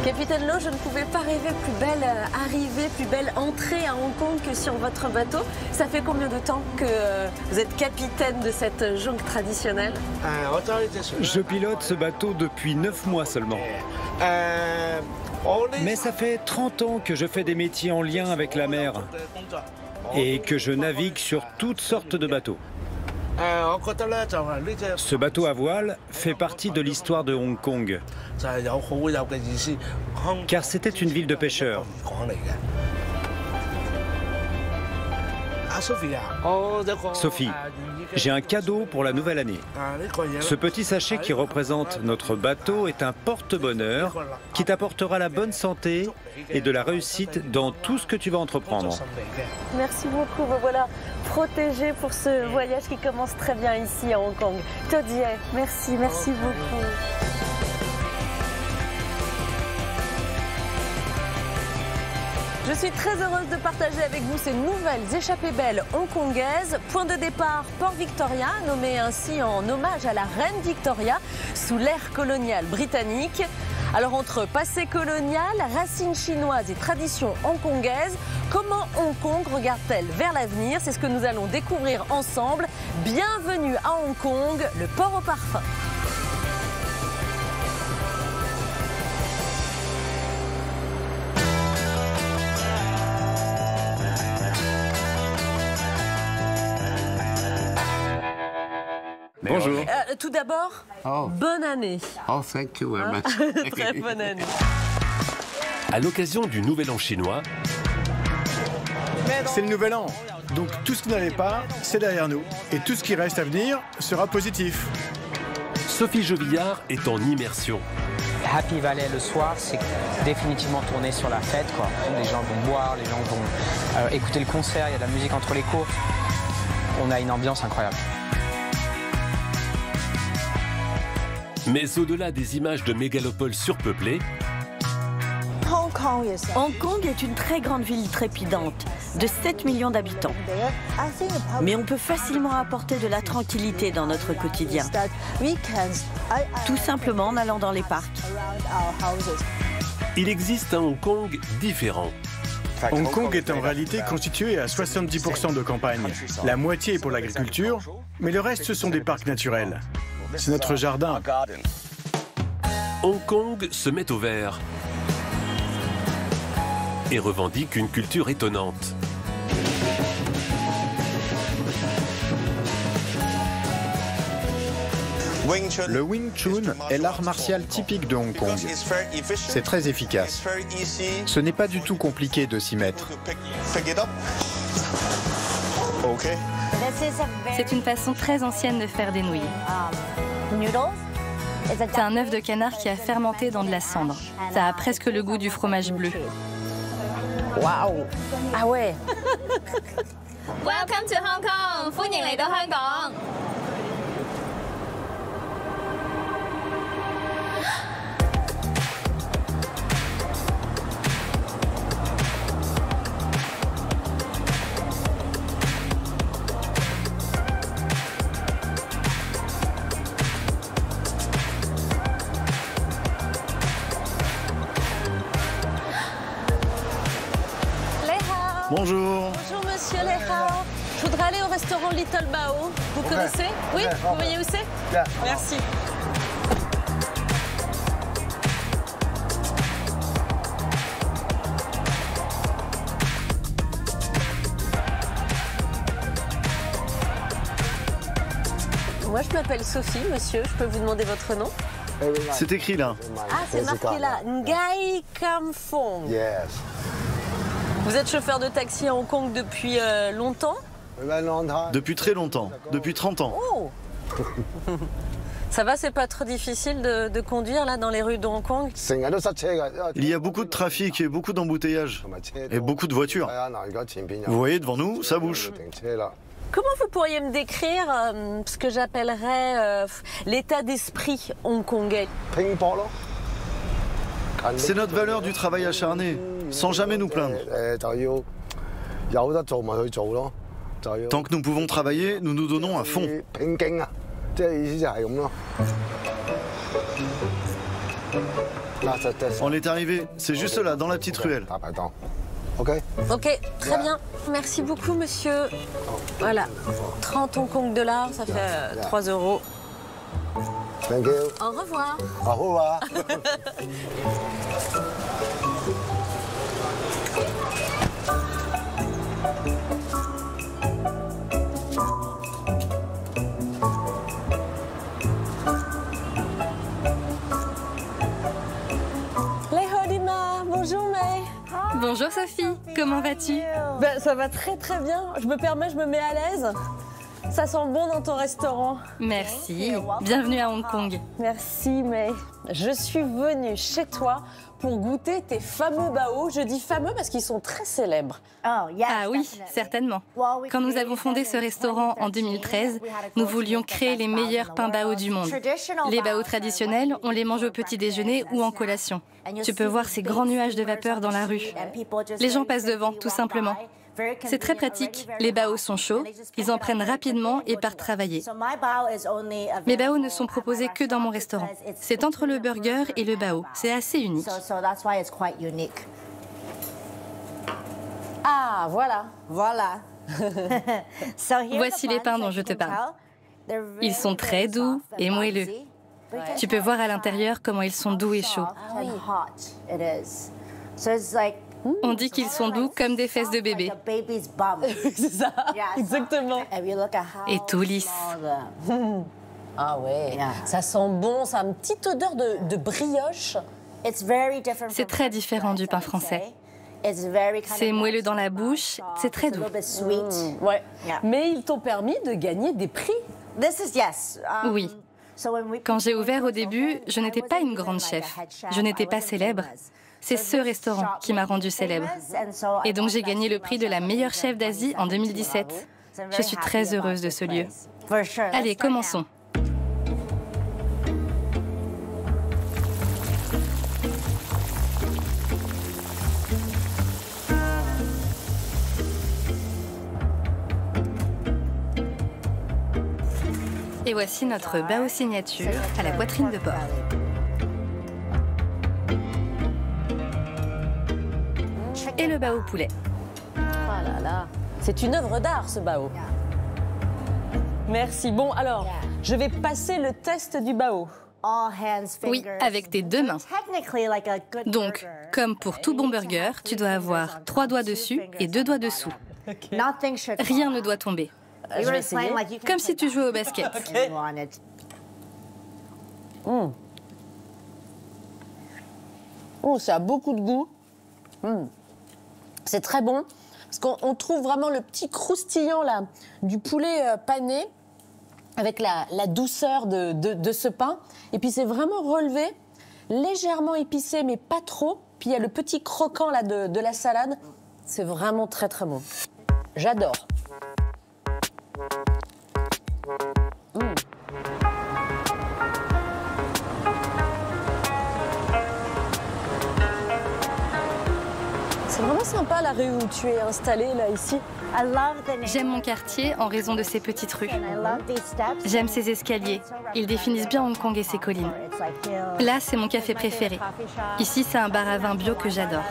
Capitaine Lo, je ne pouvais pas rêver plus belle arrivée, plus belle entrée à Hong Kong que sur votre bateau. Ça fait combien de temps que vous êtes capitaine de cette jonque traditionnelle? Je pilote ce bateau depuis 9 mois seulement. Mais ça fait 30 ans que je fais des métiers en lien avec la mer et que je navigue sur toutes sortes de bateaux. Ce bateau à voile fait partie de l'histoire de Hong Kong, car c'était une ville de pêcheurs. Sophie, j'ai un cadeau pour la nouvelle année. Ce petit sachet qui représente notre bateau est un porte-bonheur qui t'apportera la bonne santé et de la réussite dans tout ce que tu vas entreprendre. Merci beaucoup, vous voilà protégé pour ce voyage qui commence très bien ici à Hong Kong. Todier, merci beaucoup. Je suis très heureuse de partager avec vous ces nouvelles échappées belles hongkongaises. Point de départ, Port Victoria, nommé ainsi en hommage à la reine Victoria, sous l'ère coloniale britannique. Alors entre passé colonial, racines chinoises et traditions hongkongaises, comment Hong Kong regarde-t-elle vers l'avenir? C'est ce que nous allons découvrir ensemble. Bienvenue à Hong Kong, le port au parfum. Bonjour. Tout d'abord, bonne année. Oh, thank you very much. Très bonne année. À l'occasion du Nouvel An chinois, c'est le Nouvel An. Donc tout ce qui n'allait pas, c'est derrière nous. Et tout ce qui reste à venir sera positif. Sophie Jovillard est en immersion. Happy Valley le soir, c'est définitivement tourné sur la fête, quoi. Les gens vont boire, les gens vont écouter le concert, il y a de la musique entre les courses. On a une ambiance incroyable. Mais au-delà des images de mégalopoles surpeuplées, Hong Kong est une très grande ville trépidante, de 7 millions d'habitants. Mais on peut facilement apporter de la tranquillité dans notre quotidien. Tout simplement en allant dans les parcs. il existe un Hong Kong différent. Hong Kong est en réalité constitué à 70% de campagne. La moitié est pour l'agriculture, mais le reste ce sont des parcs naturels. C'est notre jardin. Hong Kong se met au vert et revendique une culture étonnante. Le Wing Chun est l'art martial typique de Hong Kong. C'est très efficace. Ce n'est pas du tout compliqué de s'y mettre. C'est une façon très ancienne de faire des nouilles. C'est un œuf de canard qui a fermenté dans de la cendre. Ça a presque le goût du fromage bleu. Waouh! Ah ouais! Welcome to Hong Kong! 歡迎嚟到香港! Bonjour. Bonjour monsieur Lehao. Je voudrais aller au restaurant Little Bao. Vous connaissez? Oui? Vous voyez où c'est? Merci. Moi je m'appelle Sophie, monsieur. Je peux vous demander votre nom? C'est écrit là. Ah, c'est marqué là. Ngai Kam Fong. Vous êtes chauffeur de taxi à Hong Kong depuis longtemps? Depuis très longtemps, depuis 30 ans. Oh. Ça va, c'est pas trop difficile de conduire là dans les rues de Hong Kong? Il y a beaucoup de trafic et beaucoup d'embouteillages. Et beaucoup de voitures. Vous voyez devant nous, ça bouge. Comment vous pourriez me décrire ce que j'appellerais l'état d'esprit hongkongais? C'est notre valeur du travail acharné, sans jamais nous plaindre. Tant que nous pouvons travailler, nous nous donnons à fond. On est arrivé, c'est juste là, dans la petite ruelle. Ok, très bien. Merci beaucoup, monsieur. Voilà, 30 Hong Kong dollars, ça fait 3 €. Thank you. Au revoir. Au revoir. Bonjour May. Bonjour Sophie, comment vas-tu? Ben, ça va très très bien. Je me permets, je me mets à l'aise. Ça sent bon dans ton restaurant. Merci, bienvenue à Hong Kong. Merci May. Je suis venue chez toi pour goûter tes fameux bao. Je dis fameux parce qu'ils sont très célèbres. Ah oui, certainement. Quand nous avons fondé ce restaurant en 2013, nous voulions créer les meilleurs pains bao du monde. Les bao traditionnels, on les mange au petit déjeuner ou en collation. Tu peux voir ces grands nuages de vapeur dans la rue. Les gens passent devant, tout simplement. C'est très pratique, les bao sont chauds, ils en prennent rapidement et partent travailler. Mes bao ne sont proposés que dans mon restaurant. C'est entre le burger et le bao, c'est assez unique. Ah, voilà. Voici les pains dont je te parle. Ils sont très doux et moelleux. Tu peux voir à l'intérieur comment ils sont doux et chauds. On dit qu'ils sont doux comme des fesses de bébé. C'est ça, exactement. Et tout lisse. Ah ouais, ça sent bon, ça a une petite odeur de brioche. C'est très différent du pain français. C'est moelleux dans la bouche, c'est très doux. Ouais. Mais ils t'ont permis de gagner des prix. Oui. Quand j'ai ouvert au début, je n'étais pas une grande chef. Je n'étais pas célèbre. C'est ce restaurant qui m'a rendue célèbre. Et donc j'ai gagné le prix de la meilleure chef d'Asie en 2017. Je suis très heureuse de ce lieu. Allez, commençons. Et voici notre bao signature à la poitrine de porc. Et le bao poulet. Ah là là, c'est une œuvre d'art ce bao. Merci. Bon, alors, je vais passer le test du bao. Oui, avec tes deux mains. Donc, comme pour tout bon burger, tu dois avoir 3 doigts dessus et 2 doigts dessous. Rien ne doit tomber. Je vais essayer. Comme si tu jouais au basket. Oh, ça a beaucoup de goût. C'est très bon, parce qu'on trouve vraiment le petit croustillant là, du poulet pané, avec la douceur de ce pain. Et puis c'est vraiment relevé, légèrement épicé, mais pas trop. Puis il y a le petit croquant là, de la salade. C'est vraiment très très bon. J'adore. C'est vraiment sympa la rue où tu es installée là ici. J'aime mon quartier en raison de ses petites rues. J'aime ses escaliers. Ils définissent bien Hong Kong et ses collines. Là, c'est mon café préféré. Ici, c'est un bar à vin bio que j'adore.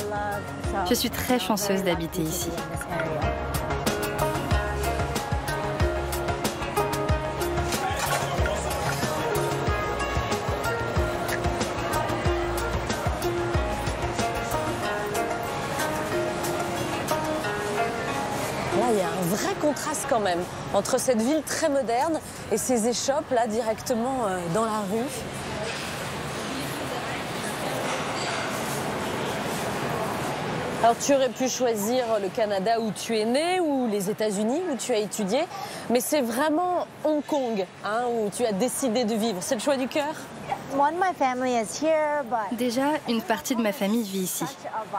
Je suis très chanceuse d'habiter ici. Là, il y a un vrai contraste quand même entre cette ville très moderne et ces échoppes là directement dans la rue. Alors tu aurais pu choisir le Canada où tu es né ou les États-Unis où tu as étudié, mais c'est vraiment Hong Kong hein, où tu as décidé de vivre. C'est le choix du cœur? Déjà, une partie de ma famille vit ici.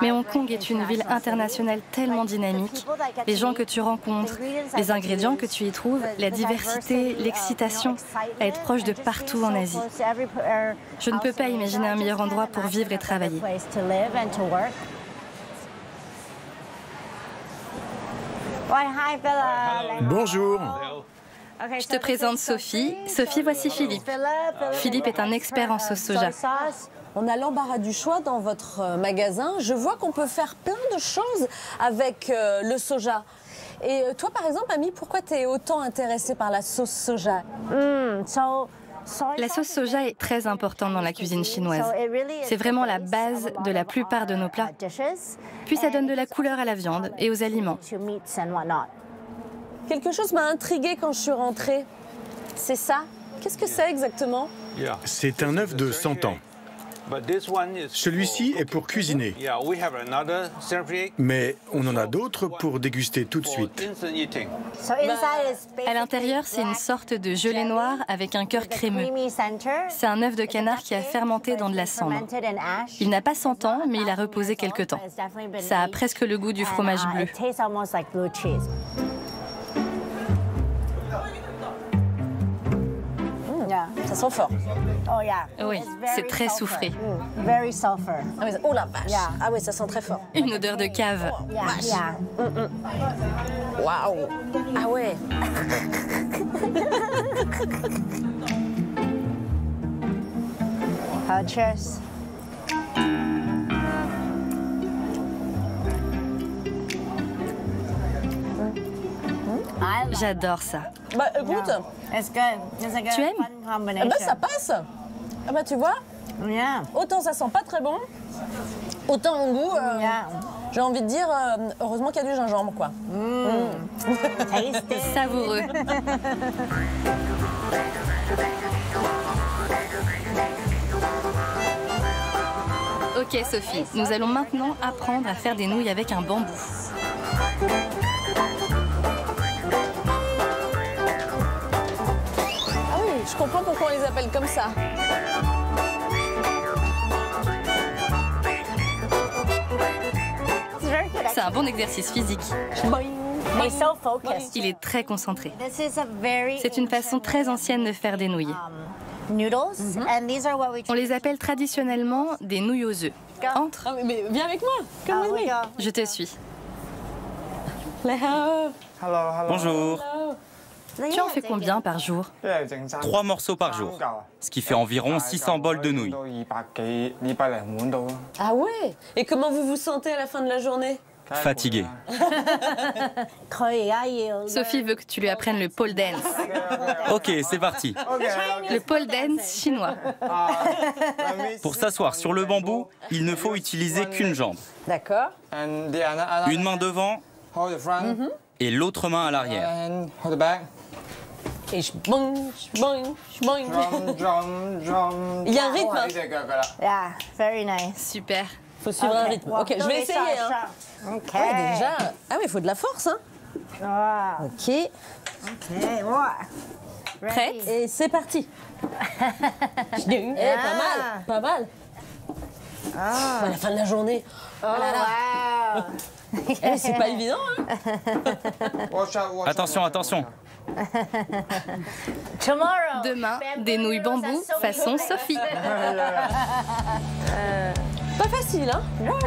Mais Hong Kong est une ville internationale tellement dynamique. Les gens que tu rencontres, les ingrédients que tu y trouves, la diversité, l'excitation, à être proche de partout en Asie. Je ne peux pas imaginer un meilleur endroit pour vivre et travailler. Bonjour. Je te présente Sophie. Sophie, voici Philippe. Philippe est un expert en sauce soja. On a l'embarras du choix dans votre magasin. Je vois qu'on peut faire plein de choses avec le soja. Et toi, par exemple, Amy, pourquoi tu es autant intéressée par la sauce soja? La sauce soja est très importante dans la cuisine chinoise. C'est vraiment la base de la plupart de nos plats. Puis ça donne de la couleur à la viande et aux aliments. Quelque chose m'a intriguée quand je suis rentrée. C'est ça? Qu'est-ce que c'est exactement? C'est un œuf de 100 ans. Celui-ci est pour cuisiner. Mais on en a d'autres pour déguster tout de suite. À l'intérieur, c'est une sorte de gelée noire avec un cœur crémeux. C'est un œuf de canard qui a fermenté dans de la cendre. Il n'a pas 100 ans, mais il a reposé quelque temps. Ça a presque le goût du fromage bleu. Ça sent fort. Oui, c'est très soufré. Oh la vache. Ah oui, ça sent très fort. Une odeur de cave. Waouh. Ah ouais. Cheers. J'adore ça. Bah écoute, tu aimes? Ah bah ça passe. Ah bah tu vois, autant ça sent pas très bon, autant en goût, j'ai envie de dire, heureusement qu'il y a du gingembre quoi. Savoureux. Ok Sophie, nous allons maintenant apprendre à faire des nouilles avec un bambou. Je comprends pourquoi on les appelle comme ça. C'est un bon exercice physique. Il est très concentré. C'est une façon très ancienne de faire des nouilles. On les appelle traditionnellement des nouilles aux œufs. Entre. Ah, mais viens avec moi. Je te suis. Bonjour. Tu en fais combien par jour? 3 morceaux par jour, ce qui fait environ 600 bols de nouilles. Ah ouais? Et comment vous vous sentez à la fin de la journée? Fatigué. Sophie veut que tu lui apprennes le pole dance. Ok, c'est parti. Le pole dance chinois. Pour s'asseoir sur le bambou, il ne faut utiliser qu'une jambe. D'accord. Une main devant et l'autre main à l'arrière. Et je boing. Il y a un rythme. Yeah, very nice. Super. Faut suivre un rythme. Ok, je vais essayer. Hein. Ok. Ouais, déjà. Ah oui, il faut de la force. Hein. Ok. Prête? Et c'est parti. Pas mal, pas mal. À la fin de la journée. Oh là là. C'est pas évident. Hein. Attention, attention. Demain, des nouilles bambou façon Sophie. Pas facile, hein? Wow.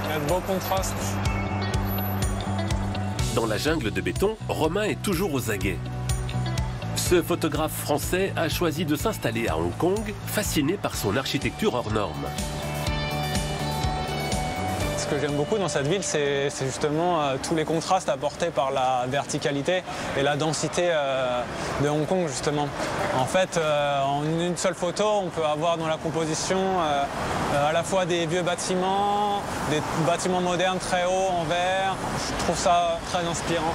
Il y a de beaux contrastes. Dans la jungle de béton, Romain est toujours aux aguets. Ce photographe français a choisi de s'installer à Hong Kong, fasciné par son architecture hors norme. Ce que j'aime beaucoup dans cette ville, c'est justement tous les contrastes apportés par la verticalité et la densité de Hong Kong, justement. En fait, en une seule photo, on peut avoir dans la composition à la fois des vieux bâtiments, des bâtiments modernes très hauts en verre. Je trouve ça très inspirant.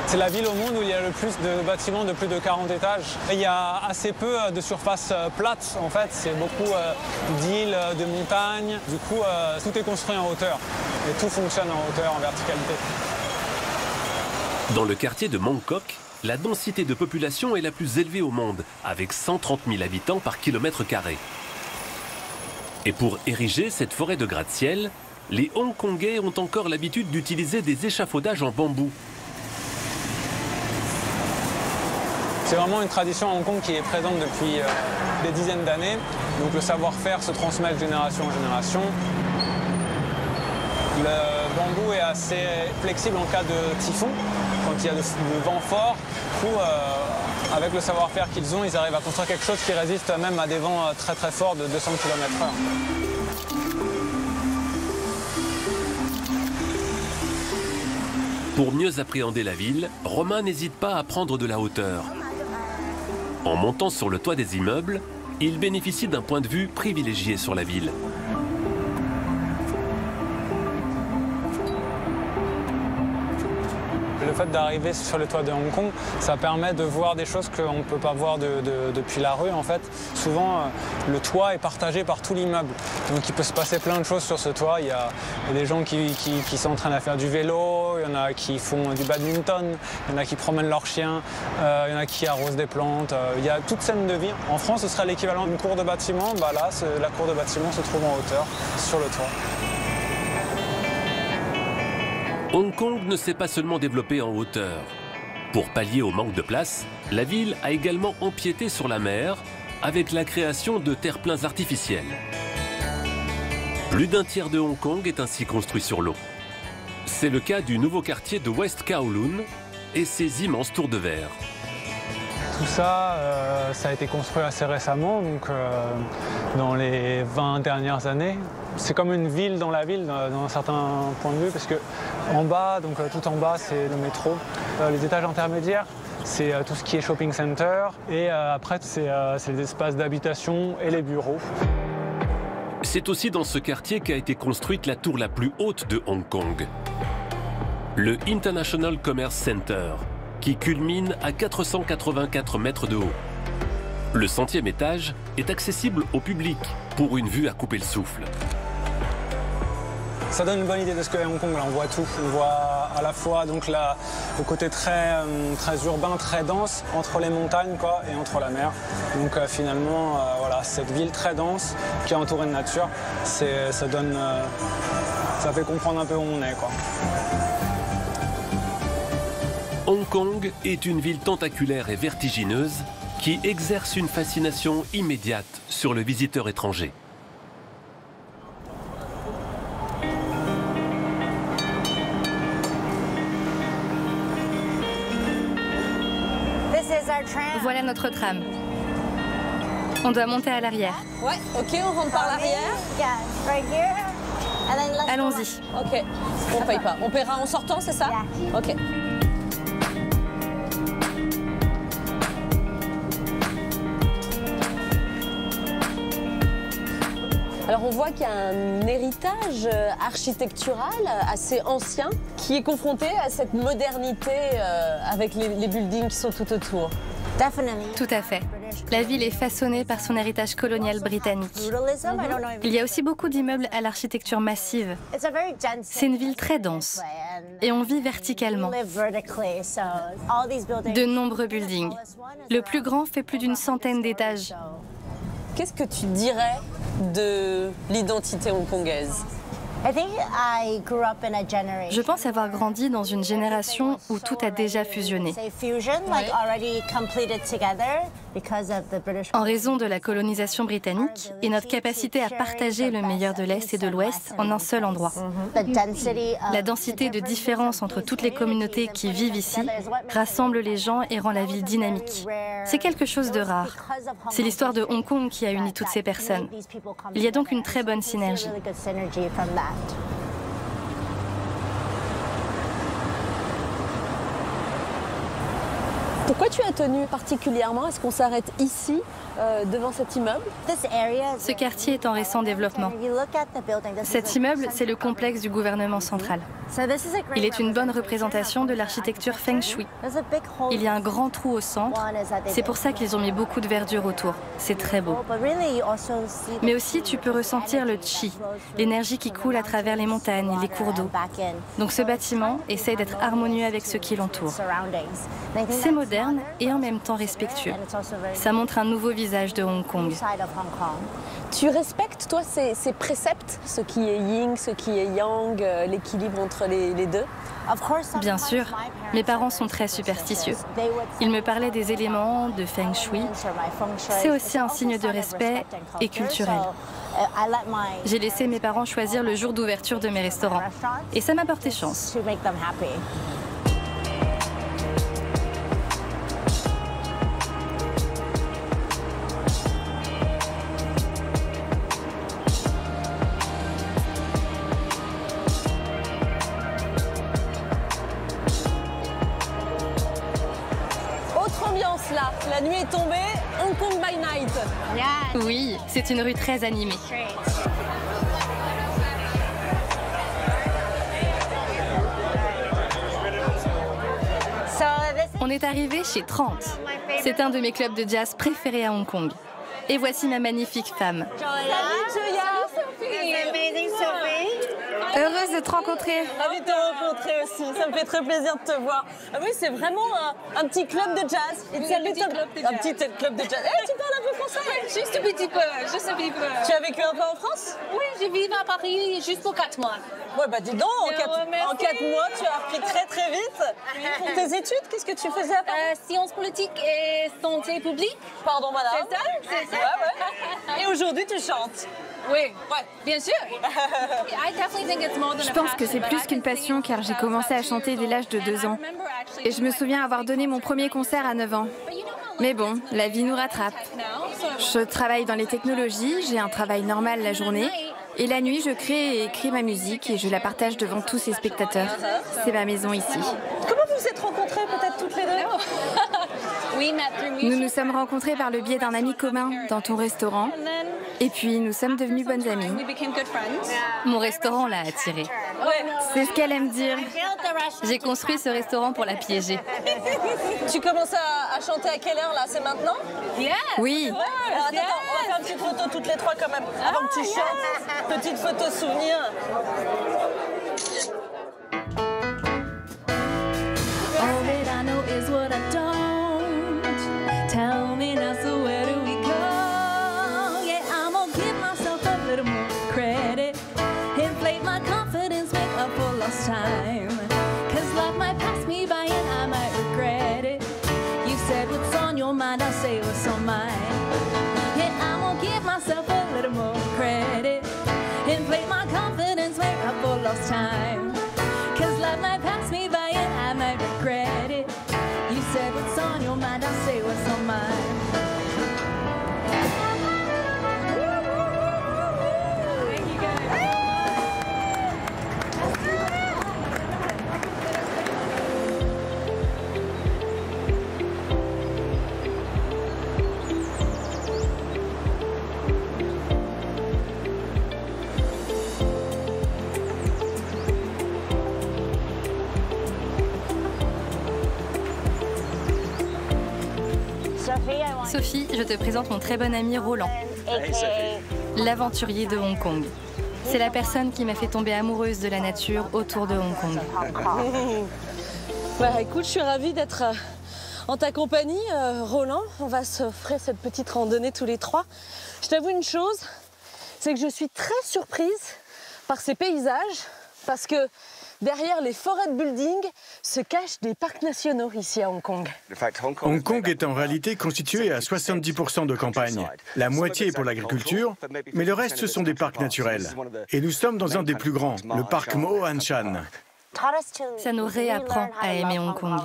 C'est la ville au monde où il y a le plus de bâtiments de plus de 40 étages. Et il y a assez peu de surface plate, en fait. C'est beaucoup d'îles, de montagnes. Du coup, tout est construit en hauteur. Et tout fonctionne en hauteur, en verticalité. Dans le quartier de Mongkok, la densité de population est la plus élevée au monde, avec 130 000 habitants par kilomètre carré. Et pour ériger cette forêt de gratte-ciel, les Hongkongais ont encore l'habitude d'utiliser des échafaudages en bambou. C'est vraiment une tradition à Hong Kong qui est présente depuis des dizaines d'années. Donc le savoir-faire se transmet de génération en génération. Le bambou est assez flexible en cas de typhon, quand il y a de vent fort. Du coup, avec le savoir-faire qu'ils ont, ils arrivent à construire quelque chose qui résiste même à des vents très très forts de 200 km/h. Pour mieux appréhender la ville, Romain n'hésite pas à prendre de la hauteur. En montant sur le toit des immeubles, il bénéficie d'un point de vue privilégié sur la ville. Le fait d'arriver sur le toit de Hong Kong, ça permet de voir des choses qu'on ne peut pas voir depuis la rue en fait. Souvent, le toit est partagé par tout l'immeuble. Donc il peut se passer plein de choses sur ce toit. Il y a des gens qui s'entraînent à faire du vélo, il y en a qui font du badminton, il y en a qui promènent leurs chiens, il y en a qui arrosent des plantes. Il y a toute scène de vie. En France, ce serait l'équivalent d'une cour de bâtiment. Bah là, la cour de bâtiment se trouve en hauteur, sur le toit. Hong Kong ne s'est pas seulement développé en hauteur. Pour pallier au manque de place, la ville a également empiété sur la mer avec la création de terre-pleins artificiels. Plus d'un tiers de Hong Kong est ainsi construit sur l'eau. C'est le cas du nouveau quartier de West Kowloon et ses immenses tours de verre. Tout ça, ça a été construit assez récemment, donc dans les 20 dernières années. C'est comme une ville dans la ville, dans un certain point de vue, parce que en bas, donc tout en bas, c'est le métro. Les étages intermédiaires, c'est tout ce qui est shopping center. Et après, c'est les espaces d'habitation et les bureaux. C'est aussi dans ce quartier qu'a été construite la tour la plus haute de Hong Kong. Le International Commerce Center, qui culmine à 484 mètres de haut. Le 100e étage est accessible au public pour une vue à couper le souffle. Ça donne une bonne idée de ce qu'est Hong Kong. Là, on voit tout. On voit à la fois donc, le côté très urbain, très dense, entre les montagnes quoi, et entre la mer. Donc finalement, voilà, cette ville très dense qui est entourée de nature, ça fait comprendre un peu où on est, quoi. Hong Kong est une ville tentaculaire et vertigineuse qui exerce une fascination immédiate sur le visiteur étranger. Voilà notre tram. On doit monter à l'arrière. Ouais, ok, on rentre par l'arrière. Allons-y. Ok, on paye pas. On paiera en sortant, c'est ça? Ok. Alors on voit qu'il y a un héritage architectural assez ancien qui est confronté à cette modernité avec les buildings qui sont tout autour. Tout à fait. La ville est façonnée par son héritage colonial britannique. Il y a aussi beaucoup d'immeubles à l'architecture massive. C'est une ville très dense et on vit verticalement. De nombreux buildings. Le plus grand fait plus d'une centaine d'étages. Qu'est-ce que tu dirais de l'identité hongkongaise? Je pense avoir grandi dans une génération où tout a déjà fusionné. En raison de la colonisation britannique et notre capacité à partager le meilleur de l'Est et de l'Ouest en un seul endroit. La densité de différence entre toutes les communautés qui vivent ici rassemble les gens et rend la ville dynamique. C'est quelque chose de rare. C'est l'histoire de Hong Kong qui a uni toutes ces personnes. Il y a donc une très bonne synergie. Pourquoi tu as tenu particulièrement? Est-ce qu'on s'arrête ici, devant cet immeuble? Ce quartier est en récent développement. Cet immeuble, c'est le complexe du gouvernement central. Il est une bonne représentation de l'architecture Feng Shui. Il y a un grand trou au centre. C'est pour ça qu'ils ont mis beaucoup de verdure autour. C'est très beau. Mais aussi, tu peux ressentir le chi, l'énergie qui coule à travers les montagnes et les cours d'eau. Donc ce bâtiment essaye d'être harmonieux avec ce qui l'entoure. C'est moderne et en même temps respectueux. Ça montre un nouveau visage de Hong Kong. Tu respectes, toi, ces préceptes, ce qui est yin, ce qui est yang, l'équilibre entre les deux? Bien sûr, mes parents sont très superstitieux. Ils me parlaient des éléments, de feng shui. C'est aussi un signe de respect et culturel. J'ai laissé mes parents choisir le jour d'ouverture de mes restaurants. Et ça m'a porté chance. Là, la nuit est tombée, Hong Kong by night. Oui, c'est une rue très animée. On est arrivé chez 30. C'est un de mes clubs de jazz préférés à Hong Kong. Et voici ma magnifique femme. Heureuse de te rencontrer. Ravie de te rencontrer aussi, ça me fait très plaisir de te voir. Ah oui, c'est vraiment un petit club de jazz. Un petit club de jazz. Eh, tu parles un peu français? Juste un petit peu, juste un petit peu. Tu as vécu un peu en France? Oui, j'ai vécu à Paris juste pour 4 mois. Ouais, bah dis donc, en 4 mois, tu as appris très très vite. Pour tes études, qu'est-ce que tu faisais à Paris? Sciences politiques et santé publique. Pardon, madame. C'est ça. Ouais, ouais. Et aujourd'hui, tu chantes? Oui, ouais, bien sûr. Je pense que c'est plus qu'une passion car j'ai commencé à chanter dès l'âge de 2 ans. Et je me souviens avoir donné mon premier concert à 9 ans. Mais bon, la vie nous rattrape. Je travaille dans les technologies, j'ai un travail normal la journée. Et la nuit, je crée et écris ma musique et je la partage devant tous ces spectateurs. C'est ma maison ici. Comment vous vous êtes rencontrés peut-être toutes les deux? Nous nous sommes rencontrés par le biais d'un ami commun dans ton restaurant. Et puis, nous sommes devenus bonnes amies. Mon restaurant l'a attirée. C'est ce qu'elle aime dire. J'ai construit ce restaurant pour la piéger. Tu commences à chanter à quelle heure là? C'est maintenant? Oui. Alors, attends, on va faire une petite photo toutes les trois quand même. Avant que tu chantes. Petite photo souvenir. All that I know is what I don't. Tell me now, so where do we go? Yeah, I'm gonna give myself a little more credit. Inflate my confidence, make up for lost time. Cause life might pass me by and I might regret it. You said what's on your mind, I'll say what's on mine. Yeah, I'm gonna give myself a little more credit. Inflate my confidence, make up for lost time. Cause life might pass me by and I might regret it. You said what's on your mind, I'll say what's on mine. Thank you guys. Sophie, je te présente mon très bon ami Roland, l'aventurier de Hong Kong. C'est la personne qui m'a fait tomber amoureuse de la nature autour de Hong Kong. Bah, écoute, je suis ravie d'être en ta compagnie, Roland. On va s'offrir cette petite randonnée tous les trois. Je t'avoue une chose, c'est que je suis très surprise par ces paysages, parce que derrière les forêts de buildings se cachent des parcs nationaux ici à Hong Kong. Hong Kong est en réalité constitué à 70% de campagne. La moitié est pour l'agriculture, mais le reste ce sont des parcs naturels. Et nous sommes dans un des plus grands, le parc Mo Han Shan. Ça nous réapprend à aimer Hong Kong.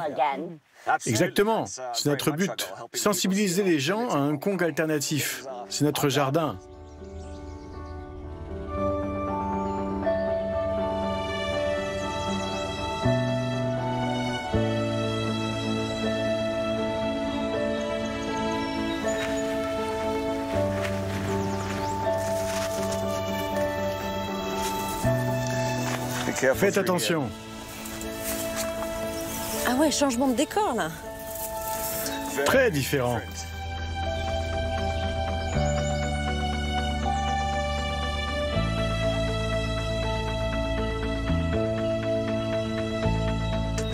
Exactement, c'est notre but. Sensibiliser les gens à un Hong Kong alternatif. C'est notre jardin. Faites attention. Ah ouais, changement de décor là. Très différent.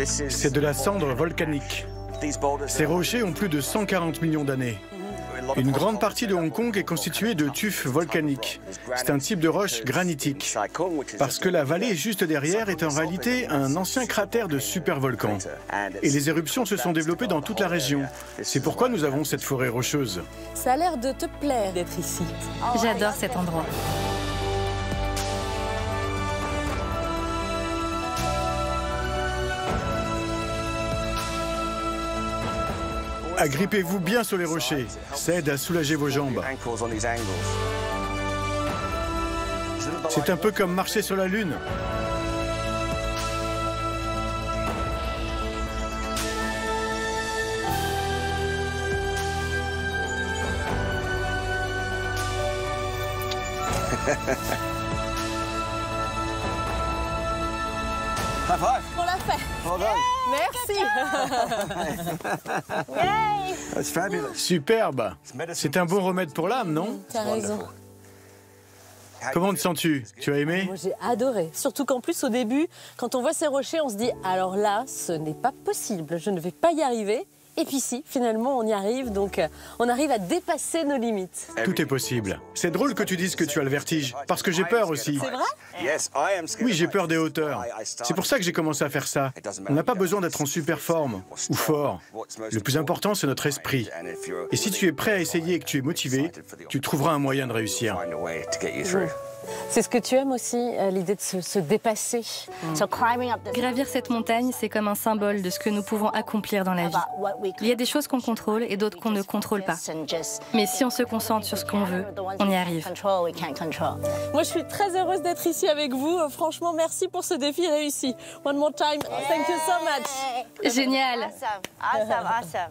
C'est de la cendre volcanique. Ces rochers ont plus de 140 millions d'années. Une grande partie de Hong Kong est constituée de tufs volcaniques. C'est un type de roche granitique. Parce que la vallée juste derrière est en réalité un ancien cratère de supervolcan. Et les éruptions se sont développées dans toute la région. C'est pourquoi nous avons cette forêt rocheuse. Ça a l'air de te plaire d'être ici. J'adore cet endroit. Agrippez-vous bien sur les rochers. Ça aide à soulager vos jambes. C'est un peu comme marcher sur la Lune. On l'a fait. Merci. Superbe. C'est un bon remède pour l'âme, non? T'as raison. Comment te sens-tu? Tu as aimé? Moi, j'ai adoré. Surtout qu'en plus, au début, quand on voit ces rochers, on se dit « Alors là, ce n'est pas possible, je ne vais pas y arriver ». Et puis si, finalement, on y arrive, donc on arrive à dépasser nos limites. Tout est possible. C'est drôle que tu dises que tu as le vertige, parce que j'ai peur aussi. C'est vrai? Oui, j'ai peur des hauteurs. C'est pour ça que j'ai commencé à faire ça. On n'a pas besoin d'être en super forme ou fort. Le plus important, c'est notre esprit. Et si tu es prêt à essayer et que tu es motivé, tu trouveras un moyen de réussir. C'est ce que tu aimes aussi, l'idée de se dépasser. Gravir cette montagne, c'est comme un symbole de ce que nous pouvons accomplir dans la vie. Il y a des choses qu'on contrôle et d'autres qu'on ne contrôle pas. Mais si on se concentre sur ce qu'on veut, on y arrive. Moi, je suis très heureuse d'être ici avec vous. Franchement, merci pour ce défi réussi. One more time. Thank you so much. Génial. Awesome.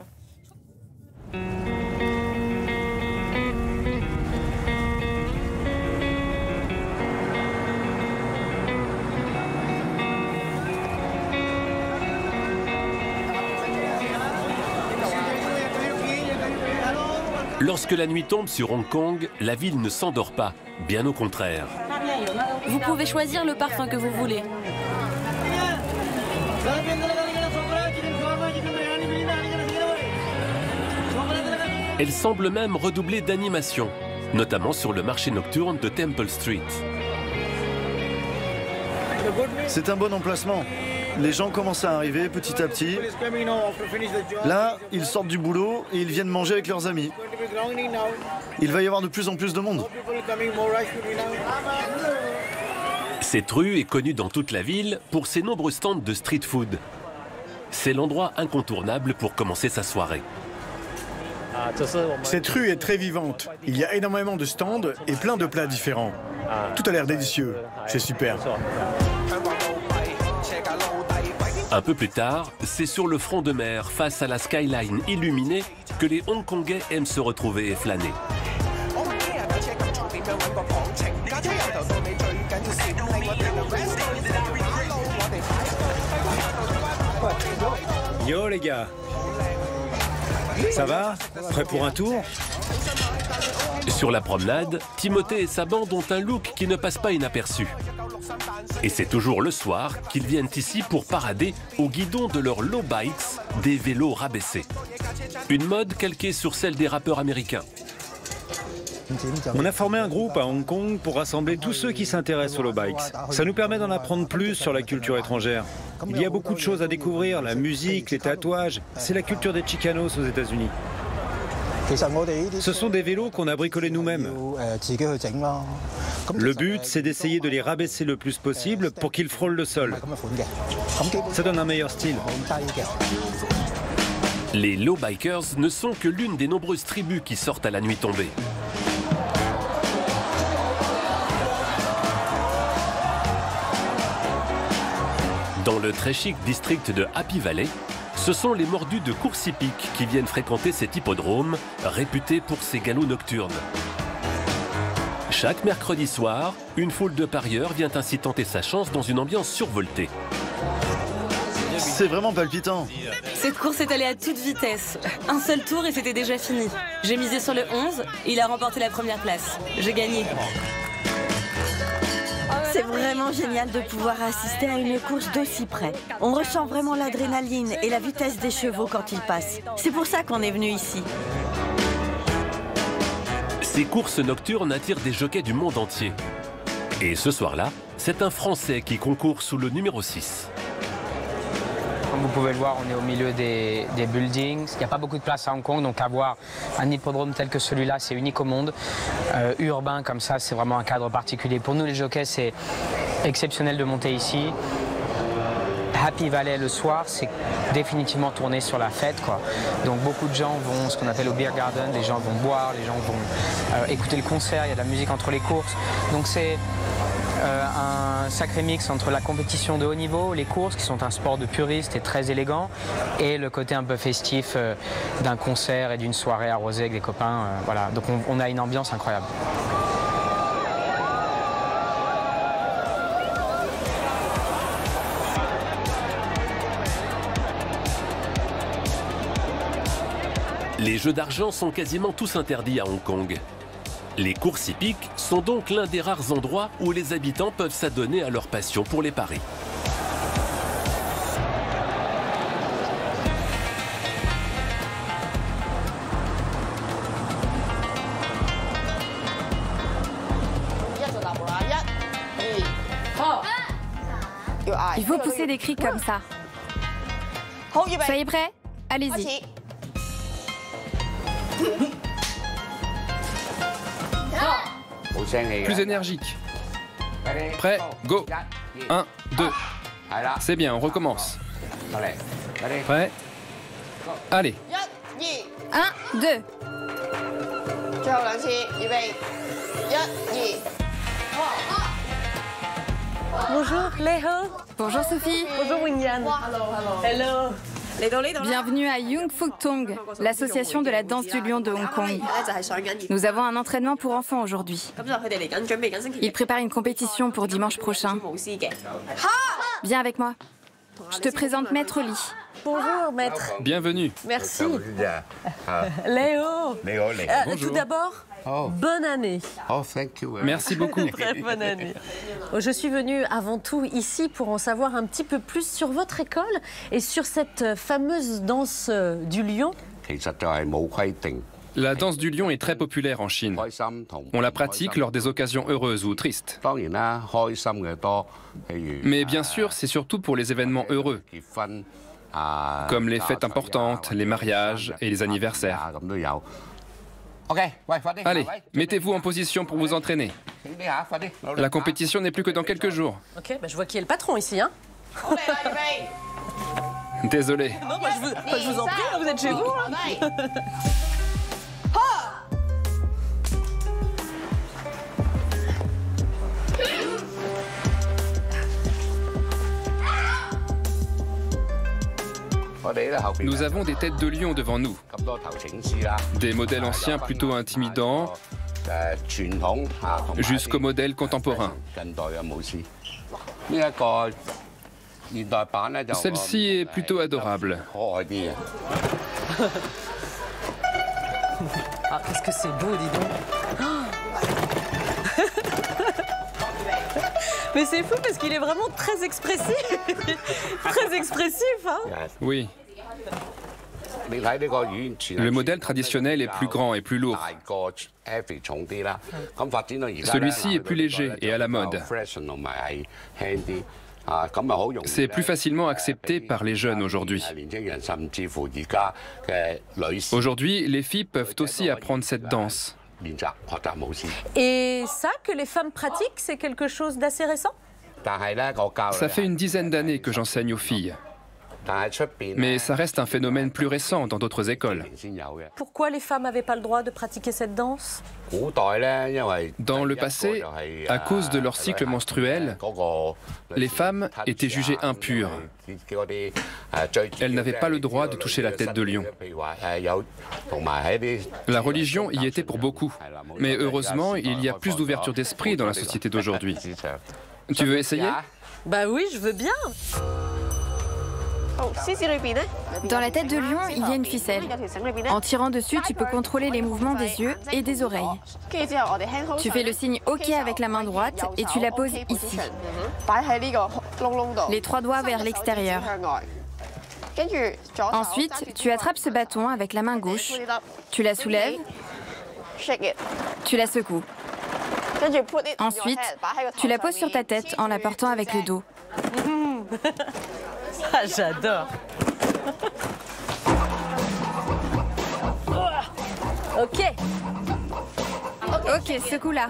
Lorsque la nuit tombe sur Hong Kong, la ville ne s'endort pas, bien au contraire. Vous pouvez choisir le parfum que vous voulez. Elle semble même redoubler d'animation, notamment sur le marché nocturne de Temple Street. C'est un bon emplacement. Les gens commencent à arriver petit à petit. Là, ils sortent du boulot et ils viennent manger avec leurs amis. Il va y avoir de plus en plus de monde. Cette rue est connue dans toute la ville pour ses nombreux stands de street food. C'est l'endroit incontournable pour commencer sa soirée. Cette rue est très vivante. Il y a énormément de stands et plein de plats différents. Tout a l'air délicieux. C'est super. Un peu plus tard, c'est sur le front de mer, face à la skyline illuminée, que les Hongkongais aiment se retrouver et flâner. Yo les gars, ça va? Prêt pour un tour? Sur la promenade, Timothée et sa bande ont un look qui ne passe pas inaperçu. Et c'est toujours le soir qu'ils viennent ici pour parader au guidon de leurs low bikes, des vélos rabaissés. Une mode calquée sur celle des rappeurs américains. On a formé un groupe à Hong Kong pour rassembler tous ceux qui s'intéressent aux low bikes. Ça nous permet d'en apprendre plus sur la culture étrangère. Il y a beaucoup de choses à découvrir, la musique, les tatouages. C'est la culture des Chicanos aux États-Unis. Ce sont des vélos qu'on a bricolés nous-mêmes. Le but, c'est d'essayer de les rabaisser le plus possible pour qu'ils frôlent le sol. Ça donne un meilleur style. Les low bikers ne sont que l'une des nombreuses tribus qui sortent à la nuit tombée. Dans le très chic district de Happy Valley, ce sont les mordus de course hippique qui viennent fréquenter cet hippodrome, réputé pour ses galops nocturnes. Chaque mercredi soir, une foule de parieurs vient ainsi tenter sa chance dans une ambiance survoltée. C'est vraiment palpitant. Cette course est allée à toute vitesse. Un seul tour et c'était déjà fini. J'ai misé sur le 11 et il a remporté la première place. J'ai gagné. C'est vraiment génial de pouvoir assister à une course d'aussi près. On ressent vraiment l'adrénaline et la vitesse des chevaux quand ils passent. C'est pour ça qu'on est venu ici. Ces courses nocturnes attirent des jockeys du monde entier. Et ce soir-là, c'est un Français qui concourt sous le numéro 6. Comme vous pouvez le voir, on est au milieu des buildings. Il n'y a pas beaucoup de place à Hong Kong, donc avoir un hippodrome tel que celui-là, c'est unique au monde. Urbain comme ça, c'est vraiment un cadre particulier. Pour nous les jockeys, c'est exceptionnel de monter ici. Happy Valley le soir, c'est définitivement tourné sur la fête, quoi. Donc beaucoup de gens vont ce qu'on appelle au beer garden, les gens vont boire, les gens vont écouter le concert, il y a de la musique entre les courses. Donc c'est un sacré mix entre la compétition de haut niveau, les courses qui sont un sport de puristes et très élégant, et le côté un peu festif d'un concert et d'une soirée arrosée avec des copains. Voilà. Donc on a une ambiance incroyable. Les jeux d'argent sont quasiment tous interdits à Hong Kong. Les courses hippiques sont donc l'un des rares endroits où les habitants peuvent s'adonner à leur passion pour les paris. Il faut pousser des cris comme ça. Soyez prêts? Allez-y. Plus énergique. Prêt, go. 1, 2. C'est bien, on recommence. Prêt. Allez. 1, 2. Bonjour Léo. Bonjour Sophie. Bonjour Wing-Yan. Hello. Bienvenue à Yung Fuk Tong, l'association de la danse du lion de Hong Kong. Nous avons un entraînement pour enfants aujourd'hui. Ils préparent une compétition pour dimanche prochain. Viens avec moi. Je te présente Maître Lee. Bonjour Maître. Bienvenue. Merci. Léo. Bonjour. Tout d'abord, bonne année. Merci beaucoup. Très bonne année. Je suis venue avant tout ici pour en savoir un petit peu plus sur votre école et sur cette fameuse danse du lion. La danse du lion est très populaire en Chine. On la pratique lors des occasions heureuses ou tristes. Mais bien sûr, c'est surtout pour les événements heureux, comme les fêtes importantes, les mariages et les anniversaires. Allez, mettez-vous en position pour vous entraîner. La compétition n'est plus que dans quelques jours. Ok, je vois qui est le patron ici, hein. Désolé. Non, je vous en prie, vous êtes chez vous. Hein. Nous avons des têtes de lion devant nous. Des modèles anciens plutôt intimidants, jusqu'aux modèles contemporains. Celle-ci est plutôt adorable. Ah, qu'est-ce que c'est beau, dis donc. Mais c'est fou parce qu'il est vraiment très expressif. Très expressif, hein. Oui. Le modèle traditionnel est plus grand et plus lourd. Celui-ci est plus léger et à la mode. C'est plus facilement accepté par les jeunes aujourd'hui. Aujourd'hui, les filles peuvent aussi apprendre cette danse. Et ça, que les femmes pratiquent, c'est quelque chose d'assez récent? Ça fait une dizaine d'années que j'enseigne aux filles. Mais ça reste un phénomène plus récent dans d'autres écoles. Pourquoi les femmes n'avaient pas le droit de pratiquer cette danse? Dans le passé, à cause de leur cycle menstruel, les femmes étaient jugées impures. Elles n'avaient pas le droit de toucher la tête de lion. La religion y était pour beaucoup. Mais heureusement, il y a plus d'ouverture d'esprit dans la société d'aujourd'hui. Tu veux essayer? Bah oui, je veux bien. Dans la tête de lion, il y a une ficelle. En tirant dessus, tu peux contrôler les mouvements des yeux et des oreilles. Tu fais le signe OK avec la main droite et tu la poses ici. Les 3 doigts vers l'extérieur. Ensuite, tu attrapes ce bâton avec la main gauche. Tu la soulèves. Tu la secoues. Ensuite, tu la poses sur ta tête en la portant avec le dos. Ah, j'adore. Ok. Ok, secoue-la.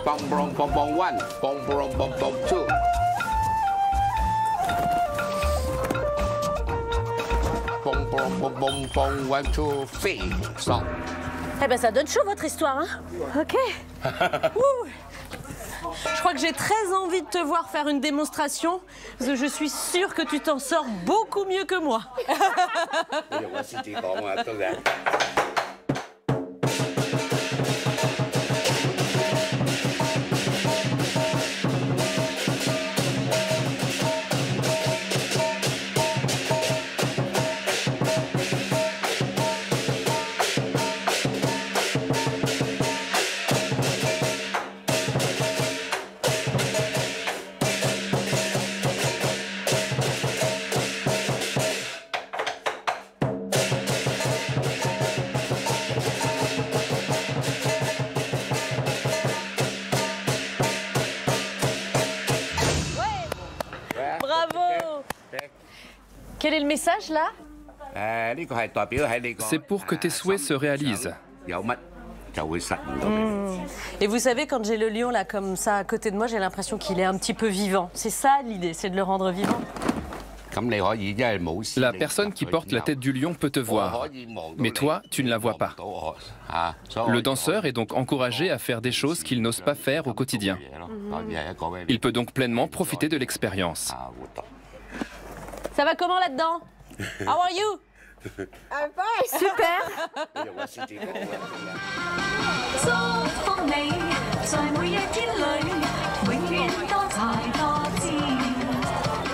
Bom bom bom bom one, bom bom bom bom two. Bom bom bom bom bom one two three. Stop. Eh ben ça donne chaud votre histoire, hein? Ok. Ouh. Je crois que j'ai très envie de te voir faire une démonstration, parce que je suis sûre que tu t'en sors beaucoup mieux que moi. Quel est le message là? C'est pour que tes souhaits se réalisent. Et vous savez, quand j'ai le lion là comme ça à côté de moi, j'ai l'impression qu'il est un petit peu vivant. C'est ça l'idée, c'est de le rendre vivant. La personne qui porte la tête du lion peut te voir, mais toi, tu ne la vois pas. Le danseur est donc encouragé à faire des choses qu'il n'ose pas faire au quotidien. Il peut donc pleinement profiter de l'expérience. Ça va comment là-dedans? How are you? Super.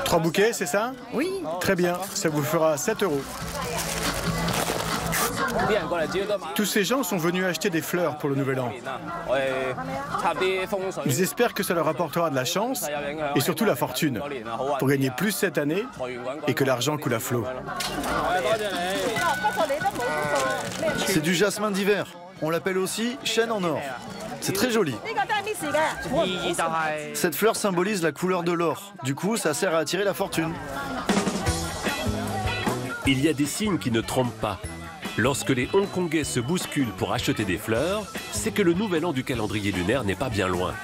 3 bouquets, c'est ça? Oui. Très bien, ça vous fera 7 €. Tous ces gens sont venus acheter des fleurs pour le Nouvel An. Ils espèrent que ça leur apportera de la chance et surtout la fortune pour gagner plus cette année et que l'argent coule à flot. C'est du jasmin d'hiver. On l'appelle aussi chêne en or. C'est très joli. Cette fleur symbolise la couleur de l'or. Du coup, ça sert à attirer la fortune. Il y a des signes qui ne trompent pas. Lorsque les Hongkongais se bousculent pour acheter des fleurs, c'est que le nouvel an du calendrier lunaire n'est pas bien loin.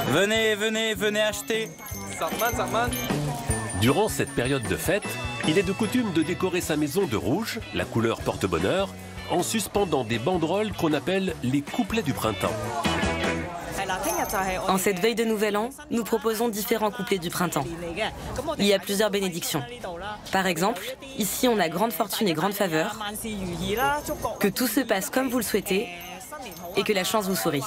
Venez, venez, venez acheter. Durant cette période de fête, il est de coutume de décorer sa maison de rouge, la couleur porte-bonheur, en suspendant des banderoles qu'on appelle les couplets du printemps. En cette veille de Nouvel An, nous proposons différents couplets du printemps. Il y a plusieurs bénédictions. Par exemple, ici on a grande fortune et grande faveur, que tout se passe comme vous le souhaitez et que la chance vous sourit.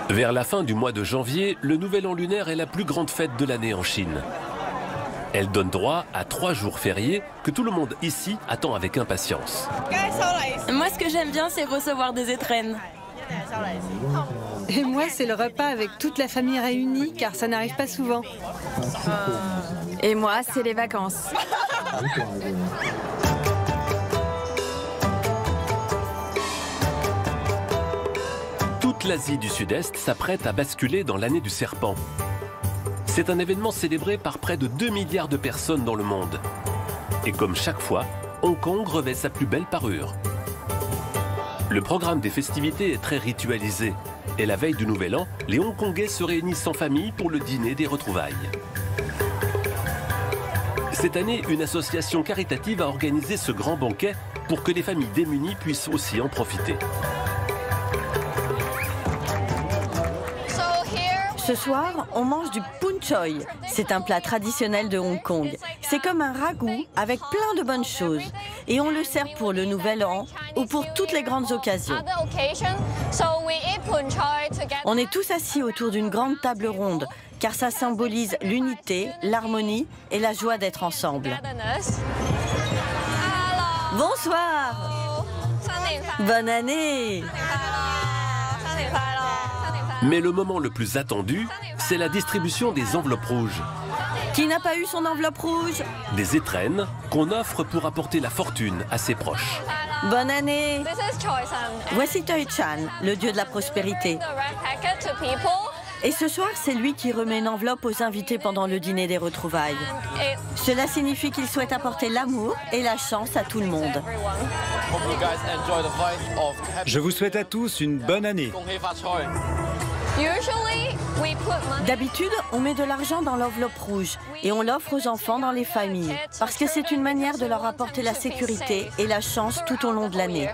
Vers la fin du mois de janvier, le Nouvel An lunaire est la plus grande fête de l'année en Chine. Elle donne droit à 3 jours fériés que tout le monde ici attend avec impatience. Moi, ce que j'aime bien, c'est recevoir des étrennes. Et moi, c'est le repas avec toute la famille réunie, car ça n'arrive pas souvent. Et moi, c'est les vacances. Toute l'Asie du Sud-Est s'apprête à basculer dans l'année du serpent. C'est un événement célébré par près de 2 milliards de personnes dans le monde. Et comme chaque fois, Hong Kong revêt sa plus belle parure. Le programme des festivités est très ritualisé. Et la veille du Nouvel An, les Hongkongais se réunissent en famille pour le dîner des retrouvailles. Cette année, une association caritative a organisé ce grand banquet pour que les familles démunies puissent aussi en profiter. Ce soir, on mange du pun choi. C'est un plat traditionnel de Hong Kong. C'est comme un ragoût avec plein de bonnes choses. Et on le sert pour le Nouvel An ou pour toutes les grandes occasions. On est tous assis autour d'une grande table ronde, car ça symbolise l'unité, l'harmonie et la joie d'être ensemble. Bonsoir! Bonne année! Mais le moment le plus attendu, c'est la distribution des enveloppes rouges. Qui n'a pas eu son enveloppe rouge? Des étrennes qu'on offre pour apporter la fortune à ses proches. Bonne année! Voici Toi-Chan, le dieu de la prospérité. Et ce soir, c'est lui qui remet une enveloppe aux invités pendant le dîner des retrouvailles. Cela signifie qu'il souhaite apporter l'amour et la chance à tout le monde. Je vous souhaite à tous une bonne année. D'habitude, on met de l'argent dans l'enveloppe rouge et on l'offre aux enfants dans les familles parce que c'est une manière de leur apporter la sécurité et la chance tout au long de l'année.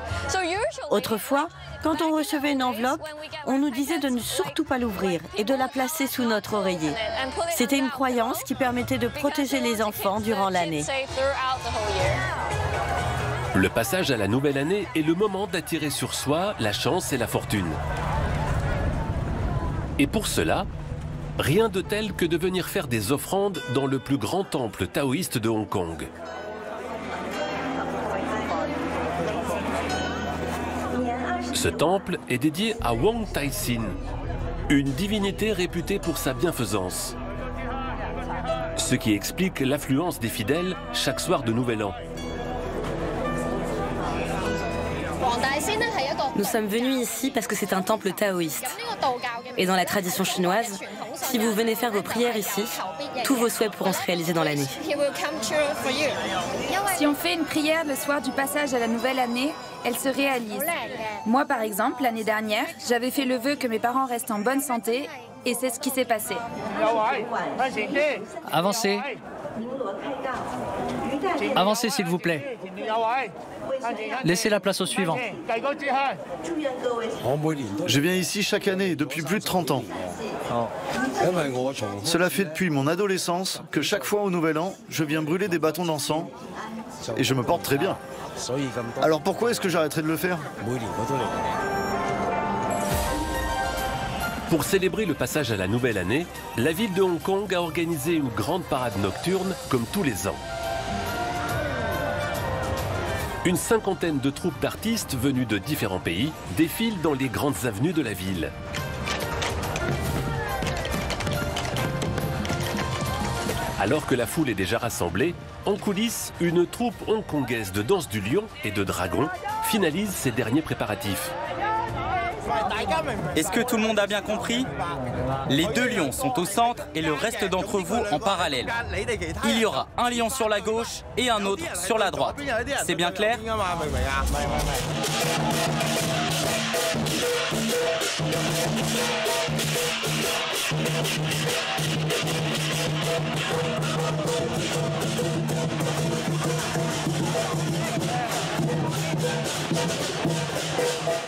Autrefois, quand on recevait une enveloppe, on nous disait de ne surtout pas l'ouvrir et de la placer sous notre oreiller. C'était une croyance qui permettait de protéger les enfants durant l'année. Le passage à la nouvelle année est le moment d'attirer sur soi la chance et la fortune. Et pour cela, rien de tel que de venir faire des offrandes dans le plus grand temple taoïste de Hong Kong. Ce temple est dédié à Wong Tai Sin, une divinité réputée pour sa bienfaisance. Ce qui explique l'affluence des fidèles chaque soir de Nouvel An. Nous sommes venus ici parce que c'est un temple taoïste. Et dans la tradition chinoise, si vous venez faire vos prières ici, tous vos souhaits pourront se réaliser dans l'année. Si on fait une prière le soir du passage à la nouvelle année, elle se réalise. Moi, par exemple, l'année dernière, j'avais fait le vœu que mes parents restent en bonne santé, et c'est ce qui s'est passé. Avancez. Avancez, s'il vous plaît. Laissez la place au suivant. Je viens ici chaque année, depuis plus de 30 ans. Cela fait depuis mon adolescence que chaque fois au Nouvel An, je viens brûler des bâtons d'encens et je me porte très bien. Alors pourquoi est-ce que j'arrêterai de le faire? Pour célébrer le passage à la nouvelle année, la ville de Hong Kong a organisé une grande parade nocturne comme tous les ans. Une cinquantaine de troupes d'artistes venus de différents pays défilent dans les grandes avenues de la ville. Alors que la foule est déjà rassemblée, en coulisses, une troupe hongkongaise de danse du lion et de dragon finalise ses derniers préparatifs. Est-ce que tout le monde a bien compris? Les deux lions sont au centre et le reste d'entre vous en parallèle. Il y aura un lion sur la gauche et un autre sur la droite. C'est bien clair?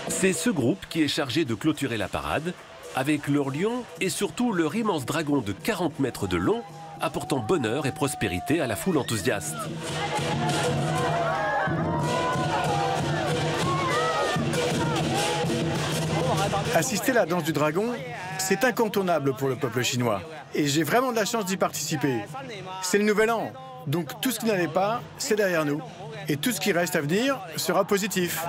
C'est ce groupe qui est chargé de clôturer la parade, avec leur lion et surtout leur immense dragon de 40 mètres de long, apportant bonheur et prospérité à la foule enthousiaste. Assister à la danse du dragon, c'est incontournable pour le peuple chinois. Et j'ai vraiment de la chance d'y participer. C'est le nouvel an, donc tout ce qui n'allait pas, c'est derrière nous. Et tout ce qui reste à venir sera positif.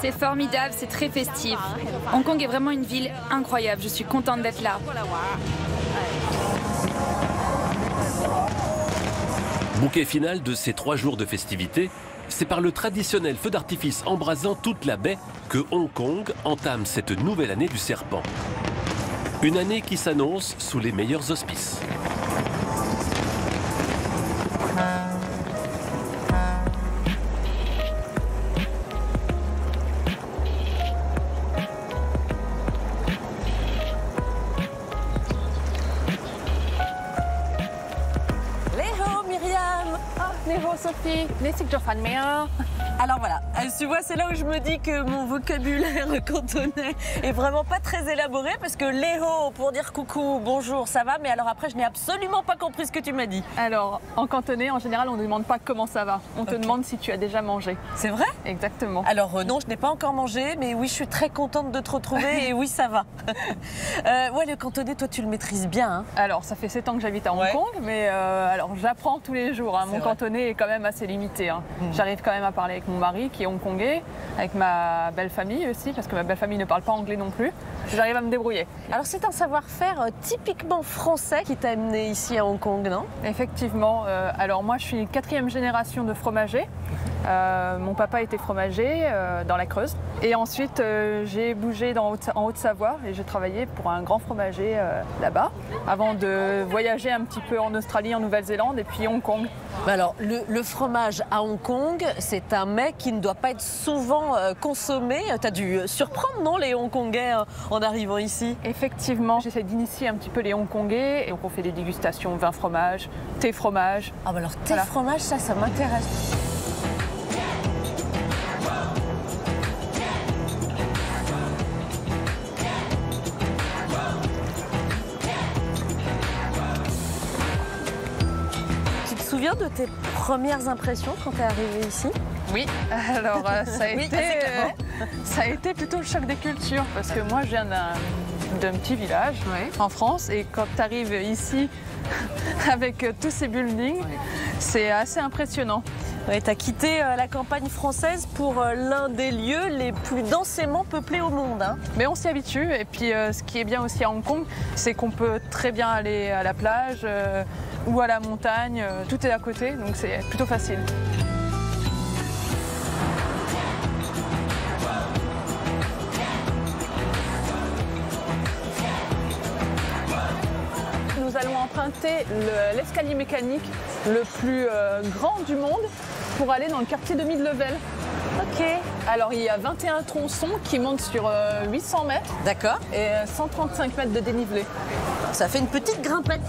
C'est formidable, c'est très festif. Hong Kong est vraiment une ville incroyable, je suis contente d'être là. Bouquet final de ces 3 jours de festivités, c'est par le traditionnel feu d'artifice embrasant toute la baie que Hong Kong entame cette nouvelle année du serpent. Une année qui s'annonce sous les meilleurs auspices. Alors voilà, Tu vois, c'est là où je me dis que mon vocabulaire cantonais est vraiment pas très élaboré parce que Léo, pour dire coucou, bonjour, ça va, mais alors après, je n'ai absolument pas compris ce que tu m'as dit. Alors, en cantonais, en général, on ne demande pas comment ça va. On te demande si tu as déjà mangé. C'est vrai? Exactement. Alors, non, je n'ai pas encore mangé, mais oui, je suis très contente de te retrouver et oui, ça va. Ouais, le cantonais, toi, tu le maîtrises bien. Hein. Alors, ça fait 7 ans que j'habite à Hong Kong, mais alors j'apprends tous les jours. Hein. Mon cantonais est quand même assez limité. Hein. J'arrive quand même à parler avec mon mari qui est hongkongais, avec ma belle famille aussi, parce que ma belle famille ne parle pas anglais non plus. J'arrive à me débrouiller. Alors c'est un savoir-faire typiquement français qui t'a amené ici à Hong Kong, non? Effectivement. Alors moi je suis 4e génération de fromager. Mon papa était fromager dans la Creuse. Et ensuite j'ai bougé en Haute-Savoie et j'ai travaillé pour un grand fromager là-bas avant de voyager un petit peu en Australie, en Nouvelle-Zélande et puis Hong Kong. Alors le fromage à Hong Kong, c'est un mets qui ne doit pas être souvent consommé. Tu as dû surprendre, non, les Hongkongais en arrivant ici? Effectivement, j'essaie d'initier un petit peu les Hongkongais et donc on fait des dégustations vin fromage, thé fromage. Ah bah alors thé fromage, ça m'intéresse. Tu te souviens de tes premières impressions quand tu es arrivé ici? Oui, alors ça a été plutôt le choc des cultures parce que moi je viens d'un petit village en France et quand tu arrives ici avec tous ces buildings, c'est assez impressionnant. Ouais, tu as quitté la campagne française pour l'un des lieux les plus densément peuplés au monde. Hein. Mais on s'y habitue et puis ce qui est bien aussi à Hong Kong, c'est qu'on peut très bien aller à la plage ou à la montagne, tout est à côté donc c'est plutôt facile. Nous allons emprunter l'escalier mécanique le plus grand du monde pour aller dans le quartier de Mid-Level. Ok. Alors il y a 21 tronçons qui montent sur 800 mètres. D'accord. Et 135 mètres de dénivelé. Ça fait une petite grimpette.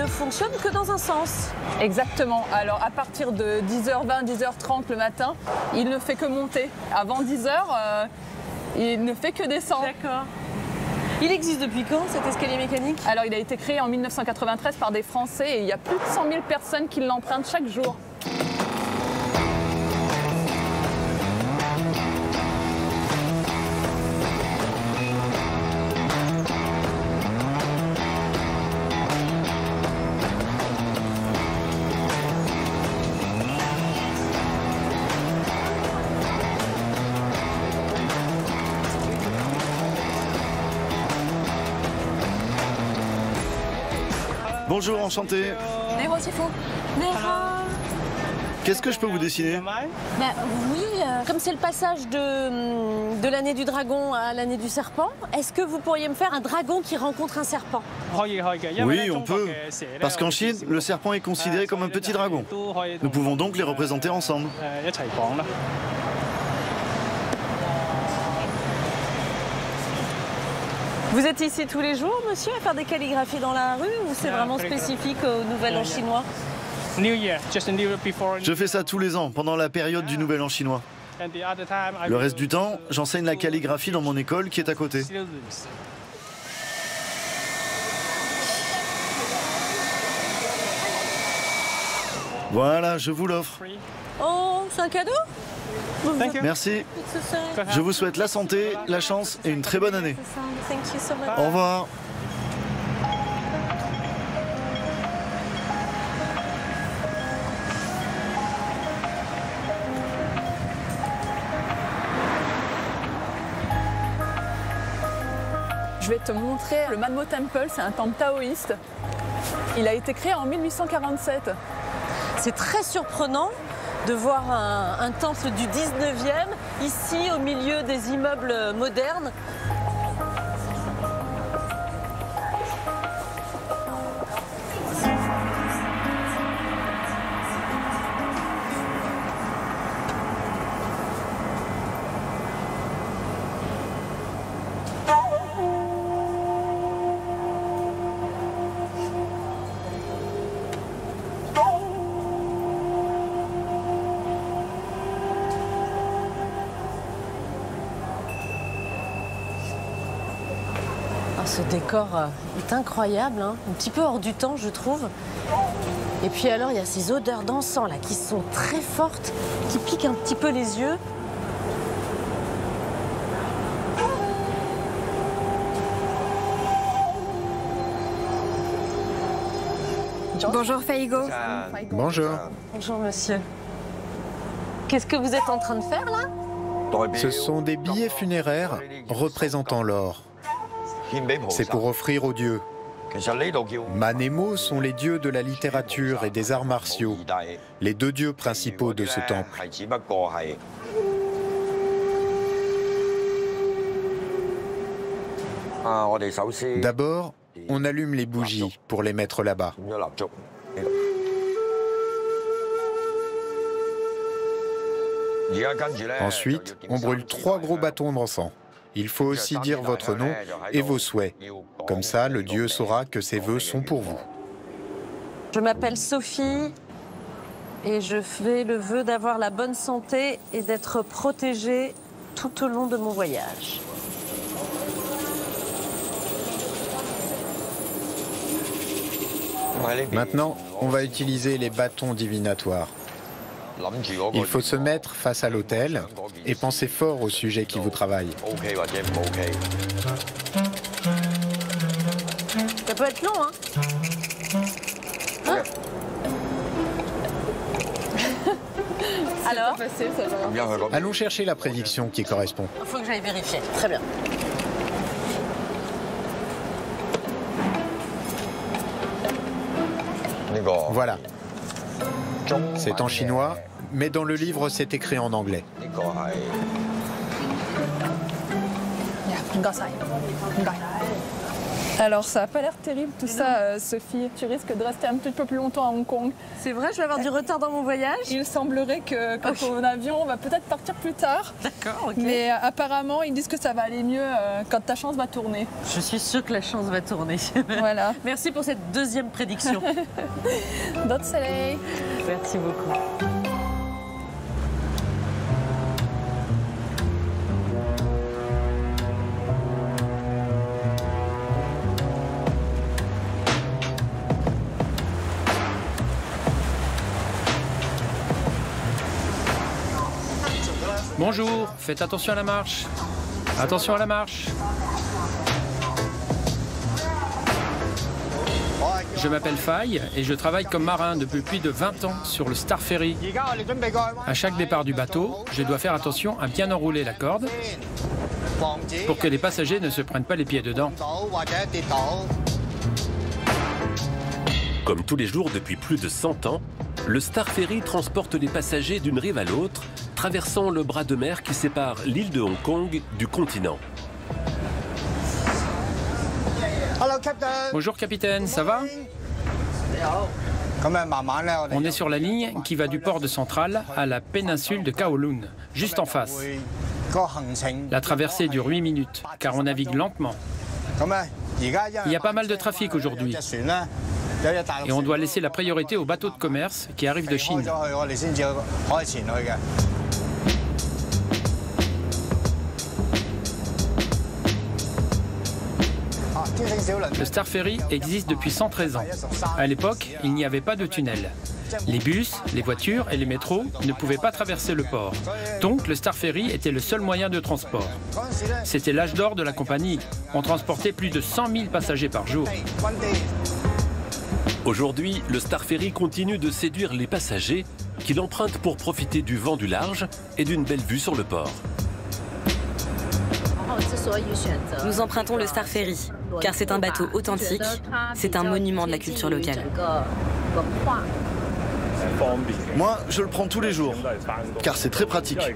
Fonctionne que dans un sens. Exactement. Alors à partir de 10h20, 10h30 le matin, il ne fait que monter. Avant 10h, il ne fait que descendre. D'accord. Il existe depuis quand cet escalier mécanique? Alors il a été créé en 1993 par des Français et il y a plus de 100 000 personnes qui l'empruntent chaque jour. Bonjour, enchanté. Qu'est-ce que je peux vous dessiner? Bah, oui, comme c'est le passage de l'année du dragon à l'année du serpent, est-ce que vous pourriez me faire un dragon qui rencontre un serpent? Oui, on peut. Parce qu'en Chine, le serpent est considéré comme un petit dragon. Nous pouvons donc les représenter ensemble. Vous êtes ici tous les jours, monsieur, à faire des calligraphies dans la rue ou c'est vraiment spécifique au Nouvel An chinois? Je fais ça tous les ans, pendant la période du Nouvel An chinois. Le reste du temps, j'enseigne la calligraphie dans mon école qui est à côté. Voilà, je vous l'offre. Oh, c'est un cadeau? Merci. Je vous souhaite la santé, la chance et une très bonne année. Au revoir. Je vais te montrer le Manmo Temple, c'est un temple taoïste. Il a été créé en 1847. C'est très surprenant de voir un temple du 19e ici au milieu des immeubles modernes. Ce décor est incroyable, hein, un petit peu hors du temps, je trouve. Et puis alors, il y a ces odeurs d'encens là qui sont très fortes, qui piquent un petit peu les yeux. Bonjour Feigo. Bonjour. Bonjour monsieur. Qu'est-ce que vous êtes en train de faire là? Ce sont des billets funéraires représentant l'or. C'est pour offrir aux dieux. Man et Mo sont les dieux de la littérature et des arts martiaux, les deux dieux principaux de ce temple. D'abord, on allume les bougies pour les mettre là-bas. Ensuite, on brûle 3 gros bâtons d'encens. Il faut aussi dire votre nom et vos souhaits. Comme ça, le dieu saura que ses vœux sont pour vous. Je m'appelle Sophie et je fais le vœu d'avoir la bonne santé et d'être protégée tout au long de mon voyage. Maintenant, on va utiliser les bâtons divinatoires. Il faut se mettre face à l'autel et penser fort au sujet qui vous travaille. Ça peut être long, hein? Alors? Allons chercher la prédiction qui correspond. Il faut que j'aille vérifier. Très bien. Voilà. C'est en chinois, mais dans le livre, c'est écrit en anglais. Alors, ça n'a pas l'air terrible tout ça, Sophie. Tu risques de rester un petit peu plus longtemps à Hong Kong. C'est vrai, je vais avoir du retard dans mon voyage. Il semblerait que quand ton avion va peut-être partir plus tard. D'accord, ok. Mais apparemment, ils disent que ça va aller mieux quand ta chance va tourner. Je suis sûre que la chance va tourner. Voilà. Merci pour cette deuxième prédiction. D'autres soleil. Merci beaucoup. Bonjour, faites attention à la marche. Attention à la marche. Je m'appelle Faye et je travaille comme marin depuis plus de 20 ans sur le Star Ferry. À chaque départ du bateau, je dois faire attention à bien enrouler la corde pour que les passagers ne se prennent pas les pieds dedans. Comme tous les jours depuis plus de 100 ans, le Star Ferry transporte les passagers d'une rive à l'autre, traversant le bras de mer qui sépare l'île de Hong Kong du continent. Bonjour capitaine, ça va? On est sur la ligne qui va du port de Centrale à la péninsule de Kowloon, juste en face. La traversée dure 8 minutes, car on navigue lentement. Il y a pas mal de trafic aujourd'hui. Et on doit laisser la priorité aux bateaux de commerce qui arrivent de Chine. Le Star Ferry existe depuis 113 ans. À l'époque, il n'y avait pas de tunnel. Les bus, les voitures et les métros ne pouvaient pas traverser le port. Donc le Star Ferry était le seul moyen de transport. C'était l'âge d'or de la compagnie. On transportait plus de 100 000 passagers par jour. Aujourd'hui, le Star Ferry continue de séduire les passagers qui l'empruntent pour profiter du vent du large et d'une belle vue sur le port. Nous empruntons le Star Ferry, car c'est un bateau authentique, c'est un monument de la culture locale. Moi, je le prends tous les jours, car c'est très pratique.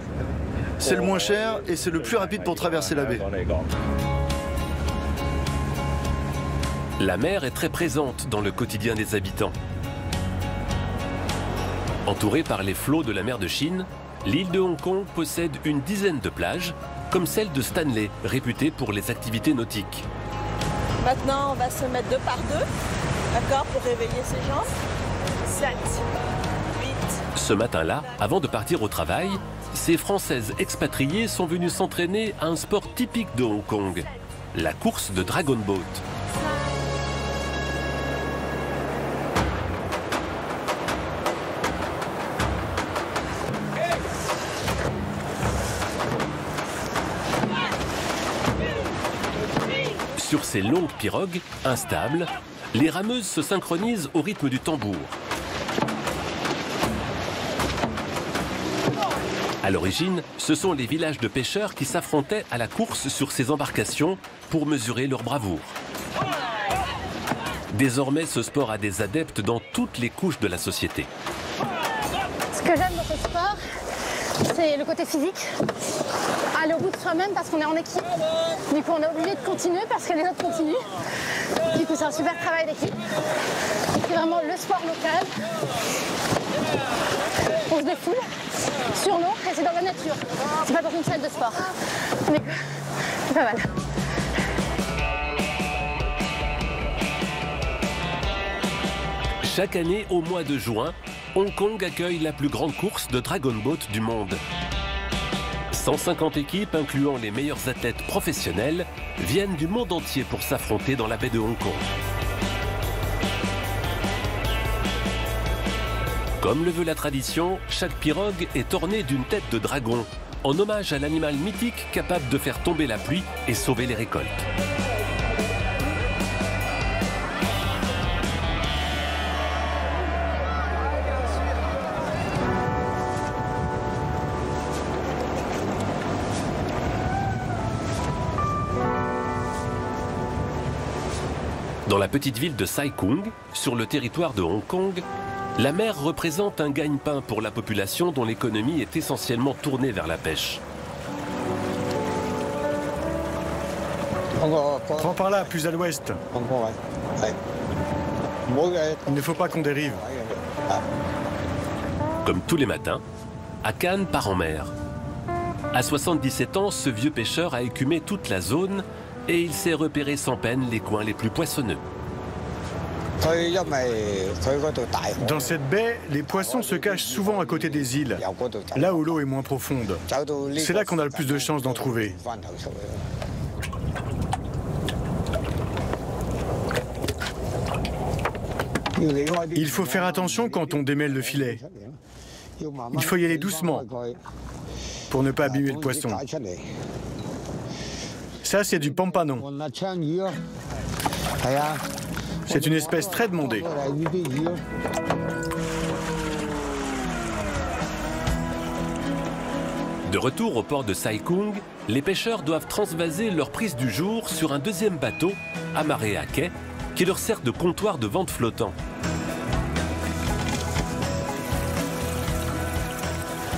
C'est le moins cher et c'est le plus rapide pour traverser la baie. La mer est très présente dans le quotidien des habitants. Entourée par les flots de la mer de Chine, l'île de Hong Kong possède une dizaine de plages, comme celle de Stanley, réputée pour les activités nautiques. Maintenant, on va se mettre 2 par 2, d'accord, pour réveiller ses jambes. 7, 8. Ce matin-là, avant de partir au travail, ces Françaises expatriées sont venues s'entraîner à un sport typique de Hong Kong, la course de Dragon Boat. Sur ces longues pirogues, instables, les rameuses se synchronisent au rythme du tambour. À l'origine, ce sont les villages de pêcheurs qui s'affrontaient à la course sur ces embarcations pour mesurer leur bravoure. Désormais, ce sport a des adeptes dans toutes les couches de la société. Ce que j'aime dans ce sport, c'est le côté physique. Aller au bout de soi-même parce qu'on est en équipe. Du coup, on est obligé de continuer parce que les autres continuent. Du coup, c'est un super travail d'équipe. C'est vraiment le sport local. On se défoule sur l'eau et c'est dans la nature. C'est pas dans une salle de sport. Mais c'est pas mal. Chaque année, au mois de juin, Hong Kong accueille la plus grande course de Dragon Boat du monde. 150 équipes, incluant les meilleurs athlètes professionnels, viennent du monde entier pour s'affronter dans la baie de Hong Kong. Comme le veut la tradition, chaque pirogue est ornée d'une tête de dragon, en hommage à l'animal mythique capable de faire tomber la pluie et sauver les récoltes. Dans la petite ville de Sai Kung, sur le territoire de Hong Kong, la mer représente un gagne-pain pour la population dont l'économie est essentiellement tournée vers la pêche. Prends par là, plus à l'ouest. Il ne faut pas qu'on dérive. Comme tous les matins, Akan part en mer. À 77 ans, ce vieux pêcheur a écumé toute la zone et il sait repérer sans peine les coins les plus poissonneux. Dans cette baie, les poissons se cachent souvent à côté des îles, là où l'eau est moins profonde. C'est là qu'on a le plus de chances d'en trouver. Il faut faire attention quand on démêle le filet. Il faut y aller doucement pour ne pas abîmer le poisson. Ça, c'est du pompanon. C'est une espèce très demandée. De retour au port de Sai Kung, les pêcheurs doivent transvaser leur prise du jour sur un deuxième bateau, amarré à quai, qui leur sert de comptoir de vente flottant.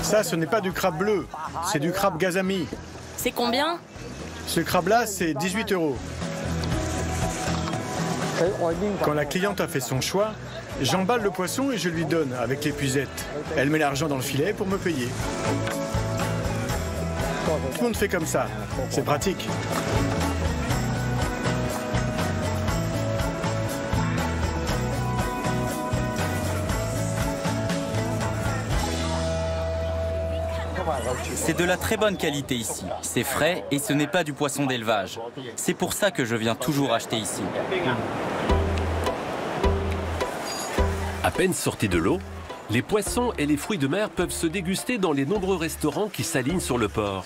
Ça, ce n'est pas du crabe bleu, c'est du crabe gazami. C'est combien? Ce crabe-là, c'est 18 €. Quand la cliente a fait son choix, j'emballe le poisson et je lui donne avec l'épuisette. Elle met l'argent dans le filet pour me payer. Tout le monde fait comme ça. C'est pratique. C'est de la très bonne qualité ici. C'est frais et ce n'est pas du poisson d'élevage. C'est pour ça que je viens toujours acheter ici. À peine sortis de l'eau, les poissons et les fruits de mer peuvent se déguster dans les nombreux restaurants qui s'alignent sur le port.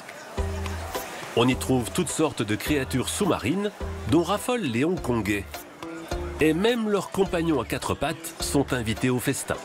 On y trouve toutes sortes de créatures sous-marines dont raffolent les Hongkongais. Et même leurs compagnons à quatre pattes sont invités au festin.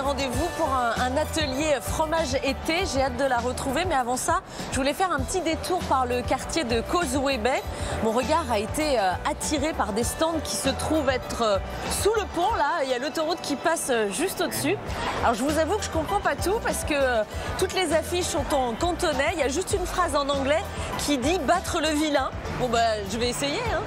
Rendez-vous pour un atelier fromage été. J'ai hâte de la retrouver, mais avant ça, je voulais faire un petit détour par le quartier de Causeway Bay. Mon regard a été attiré par des stands qui se trouvent être sous le pont. Là, il y a l'autoroute qui passe juste au-dessus. Alors, je vous avoue que je comprends pas tout parce que toutes les affiches sont en cantonais. Il y a juste une phrase en anglais qui dit « battre le vilain ». Bon, bah, je vais essayer, hein.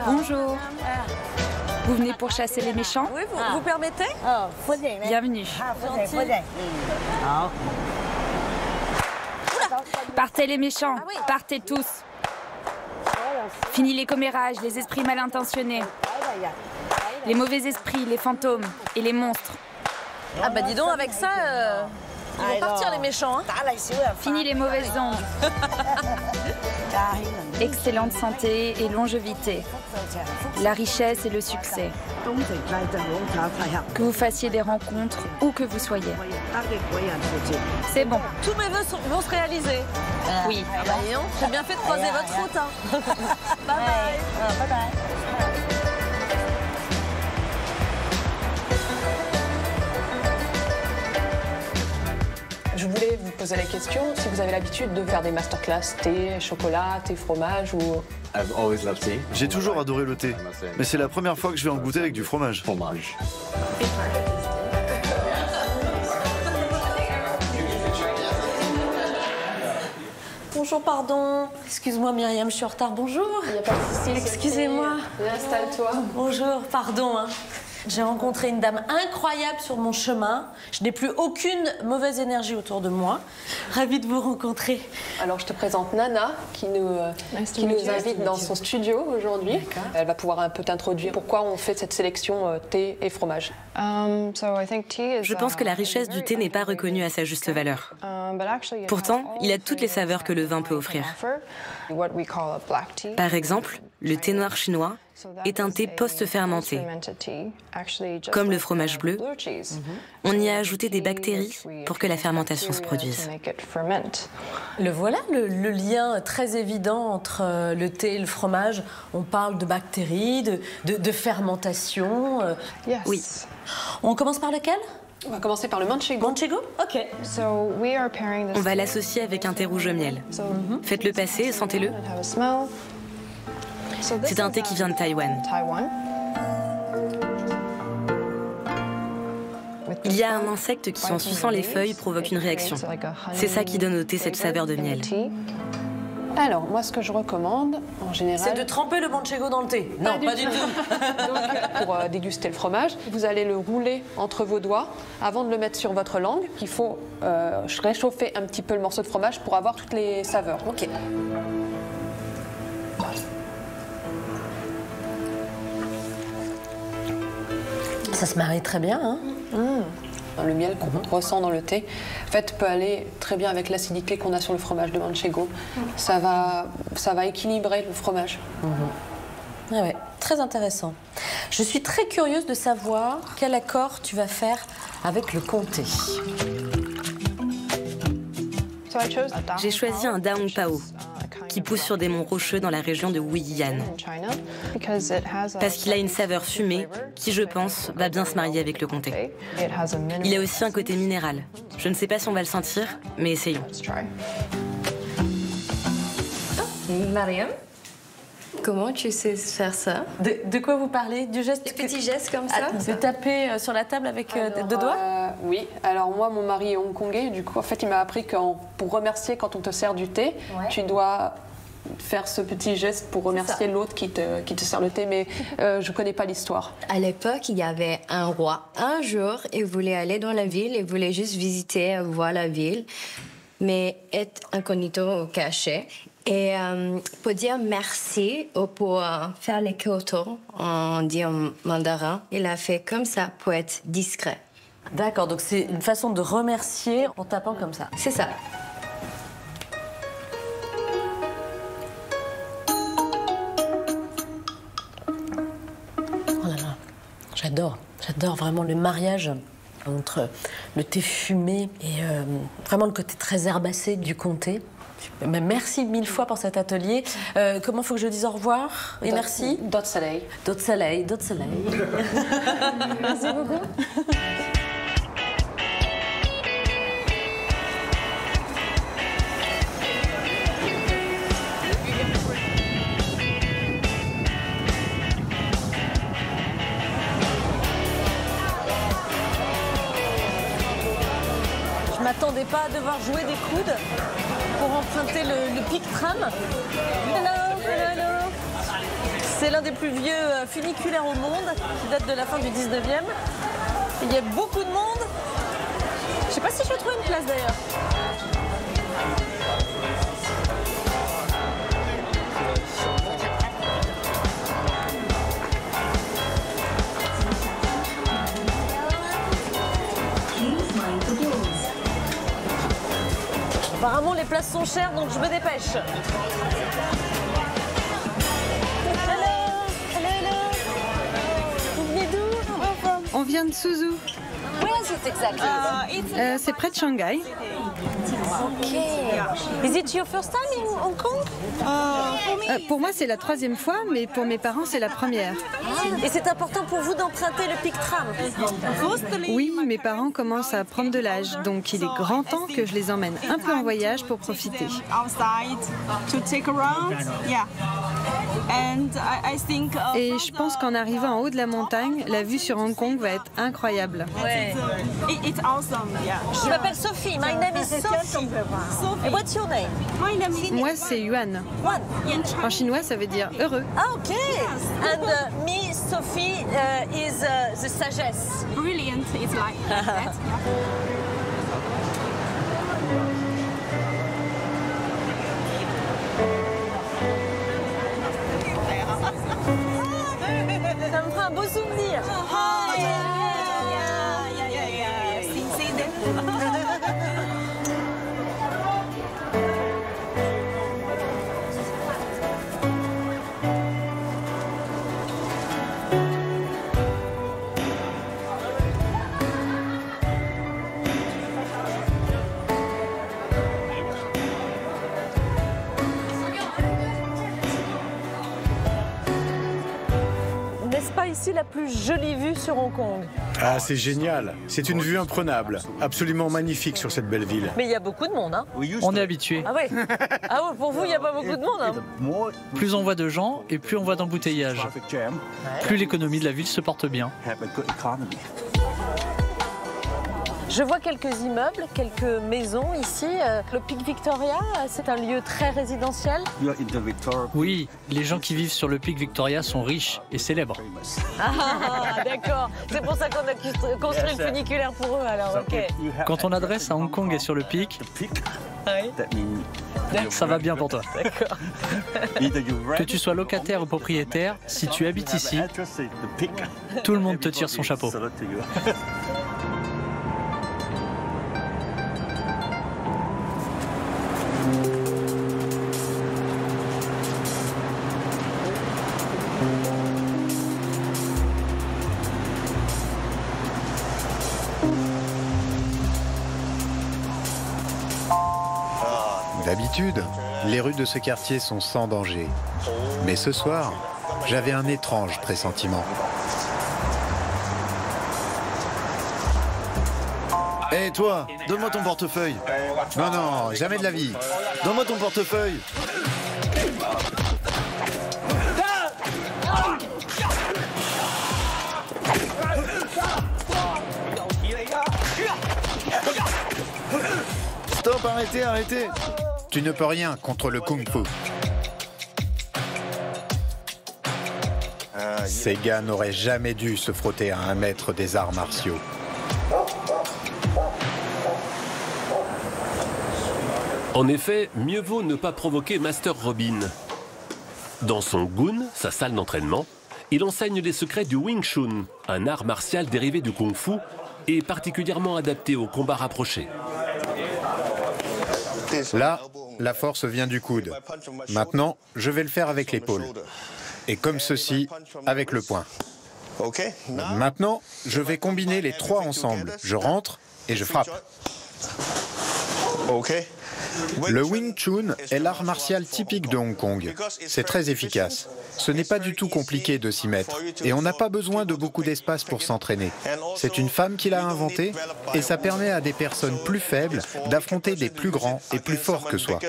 Bonjour. Vous venez pour chasser les méchants? Oui, vous permettez? Bienvenue. Partez les méchants, partez tous. Fini les commérages, les esprits mal intentionnés. Les mauvais esprits, les fantômes et les monstres. Ah bah dis donc, avec ça, ils vont partir les méchants. Hein. Fini les mauvaises ondes. Excellente santé et longévité. La richesse et le succès. Que vous fassiez des rencontres où que vous soyez. C'est bon. Tous mes vœux vont se réaliser. Oui. J'ai bien fait de croiser votre route. Hein. Bye bye. Bye bye. Je voulais vous poser la question si vous avez l'habitude de faire des masterclass thé, chocolat, thé, fromage ou... J'ai toujours adoré le thé, mais c'est la première fois que je vais en goûter avec du fromage. Bonjour, pardon. Excuse-moi Myriam, je suis en retard. Bonjour. Il n'y a pas de souci. Excusez-moi. Installe-toi. Bonjour, pardon. Hein. J'ai rencontré une dame incroyable sur mon chemin. Je n'ai plus aucune mauvaise énergie autour de moi. Ravie de vous rencontrer. Alors, je te présente Nana, qui nous invite dans son studio aujourd'hui. Elle va pouvoir un peu t'introduire pourquoi on fait cette sélection thé et fromage. Je pense que la richesse du thé n'est pas reconnue à sa juste valeur. Pourtant, il a toutes les saveurs que le vin peut offrir. Par exemple, le thé noir chinois est un thé post-fermenté. Comme le fromage bleu, on y a ajouté des bactéries pour que la fermentation se produise. Le voilà, le lien très évident entre le thé et le fromage. On parle de bactéries, de fermentation. Oui. On commence par lequel? On va commencer par le manchego. Manchego? Ok. On va l'associer avec un thé rouge au miel. Faites-le passer et sentez-le. C'est un thé qui vient de Taïwan. Il y a un insecte qui, en suçant les feuilles, provoque une réaction. C'est ça qui donne au thé cette saveur de miel. Alors, moi, ce que je recommande, en général... C'est de tremper le manchego dans le thé. Non, pas du tout. Donc, pour déguster le fromage, vous allez le rouler entre vos doigts avant de le mettre sur votre langue. Il faut réchauffer un petit peu le morceau de fromage pour avoir toutes les saveurs. Ok. Ça se marie très bien, hein. Le miel qu'on ressent dans le thé, en fait, peut aller très bien avec l'acidité qu'on a sur le fromage de manchego. Ça va équilibrer le fromage. Ah ouais, très intéressant. Je suis très curieuse de savoir quel accord tu vas faire avec le comté. J'ai choisi un Daong Pao, qui pousse sur des monts rocheux dans la région de Wuyian. Parce qu'il a une saveur fumée qui, je pense, va bien se marier avec le comté. Il a aussi un côté minéral. Je ne sais pas si on va le sentir, mais essayons. Mariam, comment tu sais faire ça? De quoi vous parlez? Du geste? Des petits gestes comme ça? De taper sur la table avec deux doigts? Oui. Alors moi, mon mari est hongkongais. Du coup, en fait, il m'a appris que pour remercier quand on te sert du thé, tu dois faire ce petit geste pour remercier l'autre qui te sert le thé. Mais je ne connais pas l'histoire. À l'époque, il y avait un roi. Un jour, il voulait aller dans la ville. Il voulait juste visiter, voir la ville. Mais être incognito, caché. Et pour dire merci, ou pour faire les kyoto, on dit en mandarin, il a fait comme ça pour être discret. D'accord, donc c'est une façon de remercier en tapant comme ça. C'est ça. Oh là là, j'adore vraiment le mariage entre le thé fumé et vraiment le côté très herbacé du comté. Merci mille fois pour cet atelier. Comment faut que je dise au revoir et merci? D'autres soleil. D'autres soleil, d'autres soleil. Merci beaucoup. Je m'attendais pas à devoir jouer des coudes pour emprunter le pic tram. Hello, hello, hello. C'est l'un des plus vieux funiculaires au monde, qui date de la fin du 19e. Il y a beaucoup de monde. Je sais pas si je vais trouver une place d'ailleurs. Apparemment les places sont chères, donc je me dépêche. Vous venez d'où? On vient de Suzhou. Where is it exactly? C'est près de Shanghai. Ok. Is it your first time in Hong Kong? Pour moi, c'est la 3e fois, mais pour mes parents, c'est la première. Et c'est important pour vous d'emprunter le Peak Tram? Oui, mes parents commencent à prendre de l'âge, donc il est grand temps que je les emmène un peu en voyage pour profiter. Et je pense qu'en arrivant en haut de la montagne, la vue sur Hong Kong va être incroyable. Ouais. Je m'appelle Sophie. My name is Sophie. And what's your name? Moi, c'est Yuan. En chinois, ça veut dire heureux. Ah, ok. And me, Sophie, is the sagesse. Brilliant. It's like that. Ça me fera un beau souvenir. N'est-ce pas ici la plus jolie vue sur Hong Kong? Ah, c'est génial. C'est une vue imprenable. Absolument magnifique sur cette belle ville. Mais il y a beaucoup de monde, hein? On est habitué. Ah ouais. Ah ouais, pour vous, il n'y a pas beaucoup de monde, hein? Plus on voit de gens et plus on voit d'embouteillages. Plus l'économie de la ville se porte bien. Je vois quelques immeubles, quelques maisons ici. Le Pic Victoria, c'est un lieu très résidentiel. Oui, les gens qui vivent sur le Pic Victoria sont riches et célèbres. Ah, d'accord. C'est pour ça qu'on a construit le funiculaire pour eux, alors, ok. Quand ton adresse à Hong Kong est sur le pic, ça va bien pour toi. D'accord. Que tu sois locataire ou propriétaire, si tu habites ici, tout le monde te tire son chapeau. D'habitude, les rues de ce quartier sont sans danger. Mais ce soir, j'avais un étrange pressentiment. Hé toi, donne-moi ton portefeuille. Non, non, jamais de la vie. Donne-moi ton portefeuille. Stop, arrêtez, arrêtez. Tu ne peux rien contre le kung-fu. Ces gars n'auraient jamais dû se frotter à un maître des arts martiaux. En effet, mieux vaut ne pas provoquer Master Robin. Dans son gun, sa salle d'entraînement, il enseigne les secrets du Wing Chun, un art martial dérivé du Kung Fu et particulièrement adapté au combat rapproché. Là, la force vient du coude. Maintenant, je vais le faire avec l'épaule. Et comme ceci, avec le poing. Maintenant, je vais combiner les trois ensemble. Je rentre et je frappe. Le Wing Chun est l'art martial typique de Hong Kong. C'est très efficace. Ce n'est pas du tout compliqué de s'y mettre. Et on n'a pas besoin de beaucoup d'espace pour s'entraîner. C'est une femme qui l'a inventé et ça permet à des personnes plus faibles d'affronter des plus grands et plus forts que soi.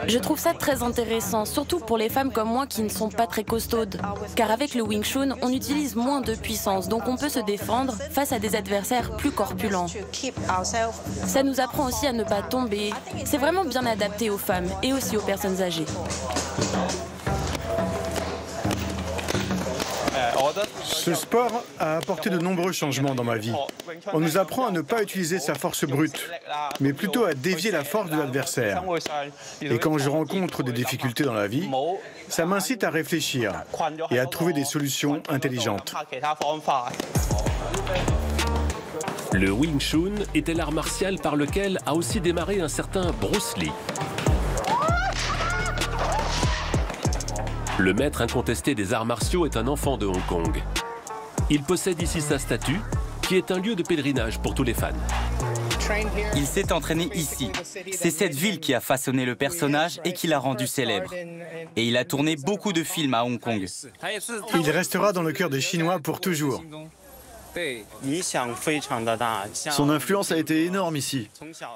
Je trouve ça très intéressant, surtout pour les femmes comme moi qui ne sont pas très costaudes. Car avec le Wing Chun, on utilise moins de puissance, donc on peut se défendre face à des adversaires plus corpulents. Ça nous apprend aussi à ne pas tomber. C'est vraiment bien adapté aux femmes et aussi aux personnes âgées. Ce sport a apporté de nombreux changements dans ma vie. On nous apprend à ne pas utiliser sa force brute, mais plutôt à dévier la force de l'adversaire. Et quand je rencontre des difficultés dans la vie, ça m'incite à réfléchir et à trouver des solutions intelligentes. Le Wing Chun était l'art martial par lequel a aussi démarré un certain Bruce Lee. Le maître incontesté des arts martiaux est un enfant de Hong Kong. Il possède ici sa statue, qui est un lieu de pèlerinage pour tous les fans. Il s'est entraîné ici. C'est cette ville qui a façonné le personnage et qui l'a rendu célèbre. Et il a tourné beaucoup de films à Hong Kong. Il restera dans le cœur des Chinois pour toujours. Son influence a été énorme ici.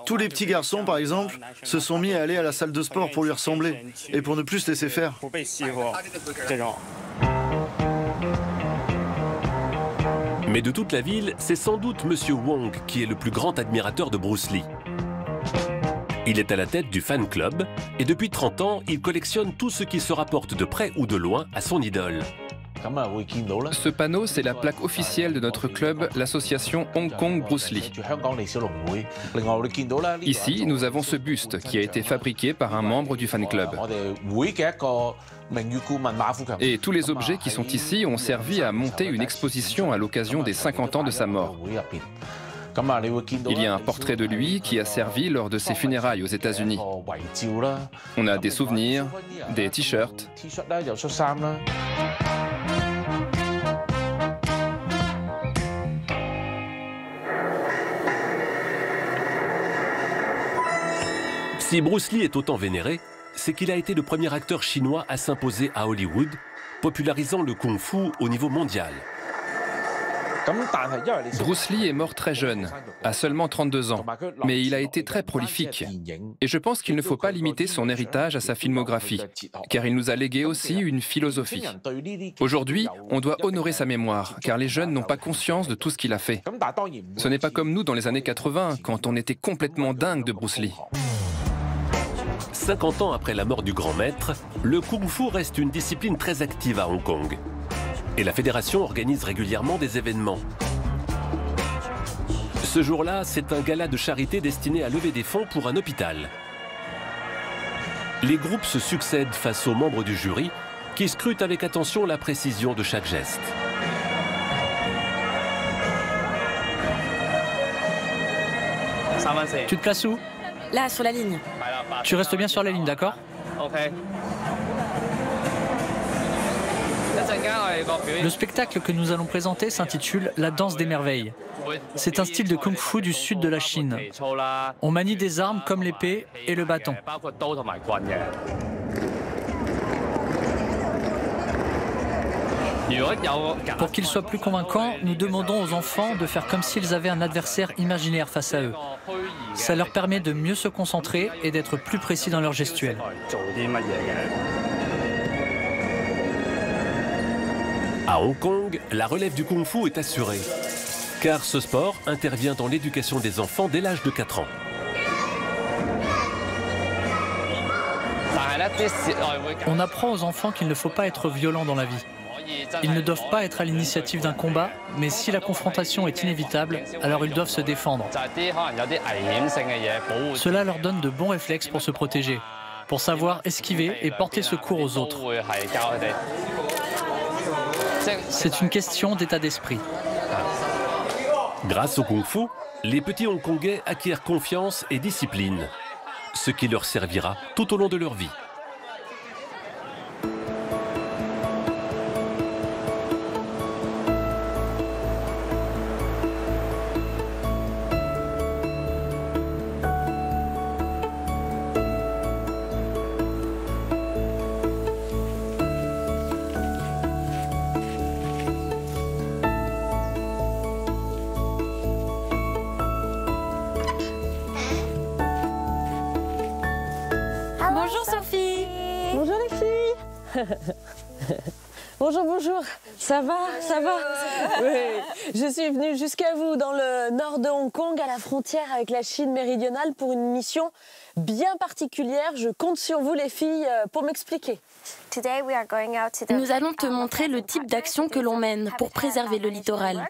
Tous les petits garçons, par exemple, se sont mis à aller à la salle de sport pour lui ressembler et pour ne plus se laisser faire. Mais de toute la ville, c'est sans doute Monsieur Wong qui est le plus grand admirateur de Bruce Lee. Il est à la tête du fan club et depuis 30 ans, il collectionne tout ce qui se rapporte de près ou de loin à son idole. Ce panneau, c'est la plaque officielle de notre club, l'association Hong Kong Bruce Lee. Ici, nous avons ce buste qui a été fabriqué par un membre du fan club. Et tous les objets qui sont ici ont servi à monter une exposition à l'occasion des 50 ans de sa mort. Il y a un portrait de lui qui a servi lors de ses funérailles aux États-Unis. On a des souvenirs, des t-shirts. Si Bruce Lee est autant vénéré, c'est qu'il a été le premier acteur chinois à s'imposer à Hollywood, popularisant le kung-fu au niveau mondial. Bruce Lee est mort très jeune, à seulement 32 ans, mais il a été très prolifique. Et je pense qu'il ne faut pas limiter son héritage à sa filmographie, car il nous a légué aussi une philosophie. Aujourd'hui, on doit honorer sa mémoire, car les jeunes n'ont pas conscience de tout ce qu'il a fait. Ce n'est pas comme nous dans les années 80, quand on était complètement dingue de Bruce Lee. 50 ans après la mort du grand maître, le kung-fu reste une discipline très active à Hong Kong. Et la fédération organise régulièrement des événements. Ce jour-là, c'est un gala de charité destiné à lever des fonds pour un hôpital. Les groupes se succèdent face aux membres du jury qui scrutent avec attention la précision de chaque geste. Tu te places où? Là, sur la ligne. Tu restes bien sur la ligne, d'accord? Le spectacle que nous allons présenter s'intitule La danse des merveilles. C'est un style de kung-fu du sud de la Chine. On manie des armes comme l'épée et le bâton. Pour qu'ils soient plus convaincants, nous demandons aux enfants de faire comme s'ils avaient un adversaire imaginaire face à eux. Ça leur permet de mieux se concentrer et d'être plus précis dans leur gestuelle. À Hong Kong, la relève du kung-fu est assurée, car ce sport intervient dans l'éducation des enfants dès l'âge de 4 ans. On apprend aux enfants qu'il ne faut pas être violent dans la vie. Ils ne doivent pas être à l'initiative d'un combat, mais si la confrontation est inévitable, alors ils doivent se défendre. Cela leur donne de bons réflexes pour se protéger, pour savoir esquiver et porter secours aux autres. C'est une question d'état d'esprit. Grâce au kung-fu, les petits Hongkongais acquièrent confiance et discipline, ce qui leur servira tout au long de leur vie. Bonjour, bonjour. Ça va? Ça va? Oui. Je suis venue jusqu'à vous dans le nord de Hong Kong, à la frontière avec la Chine méridionale, pour une mission bien particulière. Je compte sur vous, les filles, pour m'expliquer. Nous allons te montrer le type d'action que l'on mène pour préserver le littoral.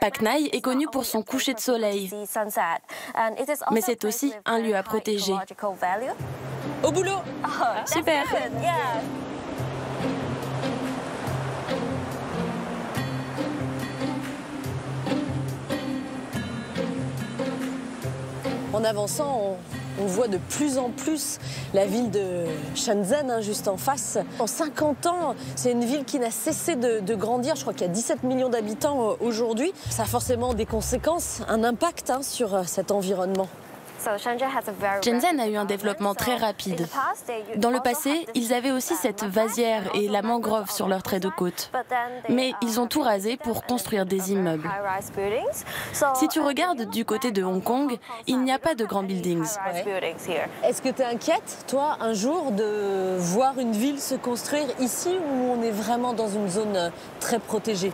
Pak Nai est connu pour son coucher de soleil, mais c'est aussi un lieu à protéger. Au boulot! Super! En avançant, on voit de plus en plus la ville de Shenzhen, hein, juste en face. En 50 ans, c'est une ville qui n'a cessé de grandir. Je crois qu'il y a 17 millions d'habitants aujourd'hui. Ça a forcément des conséquences, un impact sur cet environnement. Shenzhen a eu un développement très rapide. Dans le passé, ils avaient aussi cette vasière et la mangrove sur leur trait de côte. Mais ils ont tout rasé pour construire des immeubles. Si tu regardes du côté de Hong Kong, il n'y a pas de grands buildings. Est-ce que tu es inquiète, toi, un jour, de voir une ville se construire ici où on est vraiment dans une zone très protégée ?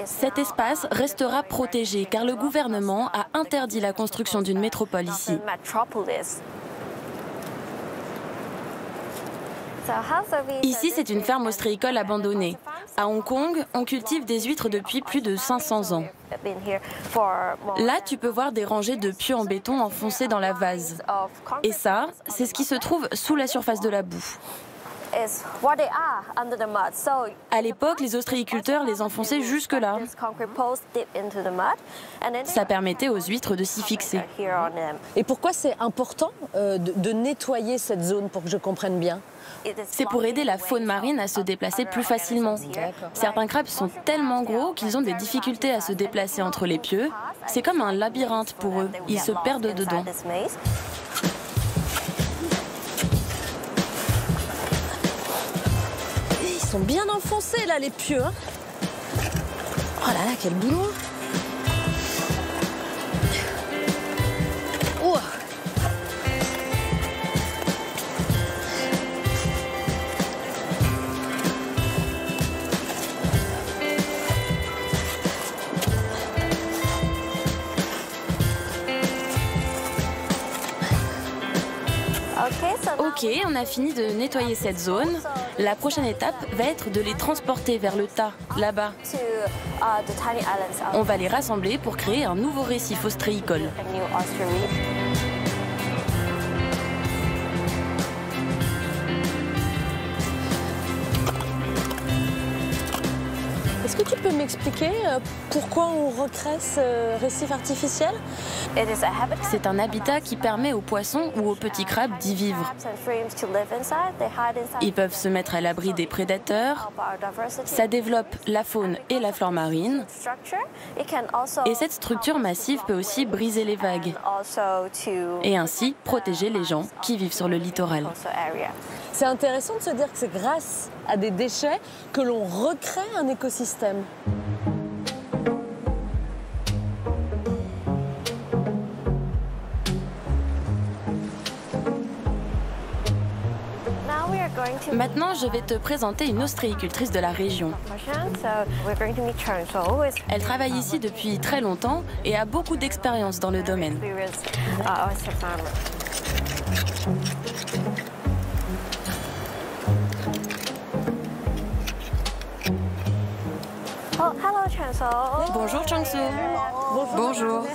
Cet espace restera protégé car le gouvernement a interdit la construction d'une métropole ici. Ici, c'est une ferme ostréicole abandonnée. À Hong Kong, on cultive des huîtres depuis plus de 500 ans. Là, tu peux voir des rangées de pieux en béton enfoncés dans la vase. Et ça, c'est ce qui se trouve sous la surface de la boue. À l'époque, les ostréiculteurs les enfonçaient jusque-là. Ça permettait aux huîtres de s'y fixer. Et pourquoi c'est important de nettoyer cette zone, pour que je comprenne bien ? C'est pour aider la faune marine à se déplacer plus facilement. Certains crabes sont tellement gros qu'ils ont des difficultés à se déplacer entre les pieux. C'est comme un labyrinthe pour eux. Ils se perdent dedans. Ils sont bien enfoncés là, les pieux. Hein. Oh là là, quel boulot. Oh. Ok, on a fini de nettoyer cette zone. La prochaine étape va être de les transporter vers le tas, là-bas. On va les rassembler pour créer un nouveau récif ostréicole. Est-ce que tu peux m'expliquer pourquoi on recrée ce récif artificiel ? C'est un habitat qui permet aux poissons ou aux petits crabes d'y vivre. Ils peuvent se mettre à l'abri des prédateurs. Ça développe la faune et la flore marine. Et cette structure massive peut aussi briser les vagues et ainsi protéger les gens qui vivent sur le littoral. C'est intéressant de se dire que c'est grâce à des déchets que l'on recrée un écosystème. Maintenant, je vais te présenter une ostréicultrice de la région. Elle travaille ici depuis très longtemps et a beaucoup d'expérience dans le domaine. Bonjour Chang-soo. Bonjour.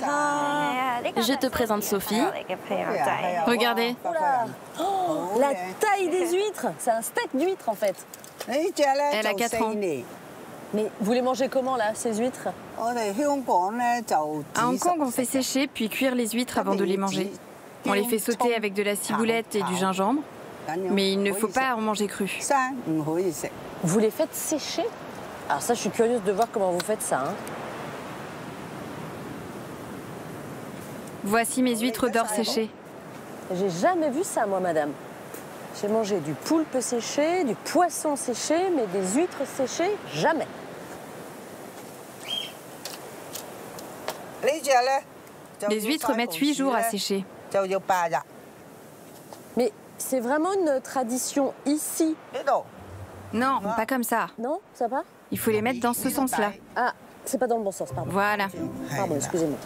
Je te présente Sophie. Regardez. Oh, la taille des huîtres. C'est un steak d'huître en fait. Elle a 4 ans. Mais vous les mangez comment là, ces huîtres? À Hong Kong, on fait sécher puis cuire les huîtres avant de les manger. On les fait sauter avec de la ciboulette et du gingembre. Mais il ne faut pas en manger cru. Vous les faites sécher? Alors ça, je suis curieuse de voir comment vous faites ça. Hein. Voici mes huîtres d'or séchées. J'ai jamais vu ça, moi, madame. J'ai mangé du poulpe séché, du poisson séché, mais des huîtres séchées, jamais. Les huîtres mettent 8 jours à sécher. Mais c'est vraiment une tradition ici? Non, pas comme ça. Non, ça va? Il faut les mettre dans ce sens-là. Ah, c'est pas dans le bon sens, pardon. Voilà. Pardon, excusez-moi.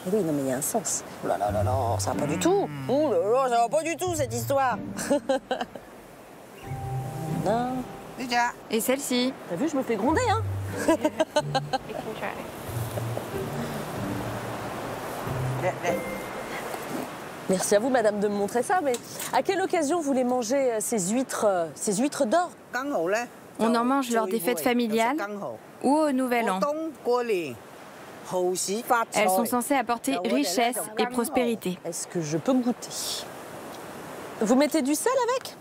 Oui, non, mais il y a un sens. Oh là là là là, ça va pas du tout. Oh là là, ça va pas du tout, cette histoire. Non. Et celle-ci. T'as vu, je me fais gronder, hein. Merci à vous, madame, de me montrer ça, mais à quelle occasion vous voulez manger ces huîtres d'or? On en mange lors des fêtes familiales ou au Nouvel An. Elles sont censées apporter richesse et prospérité. Est-ce que je peux goûter? Vous mettez du sel avec?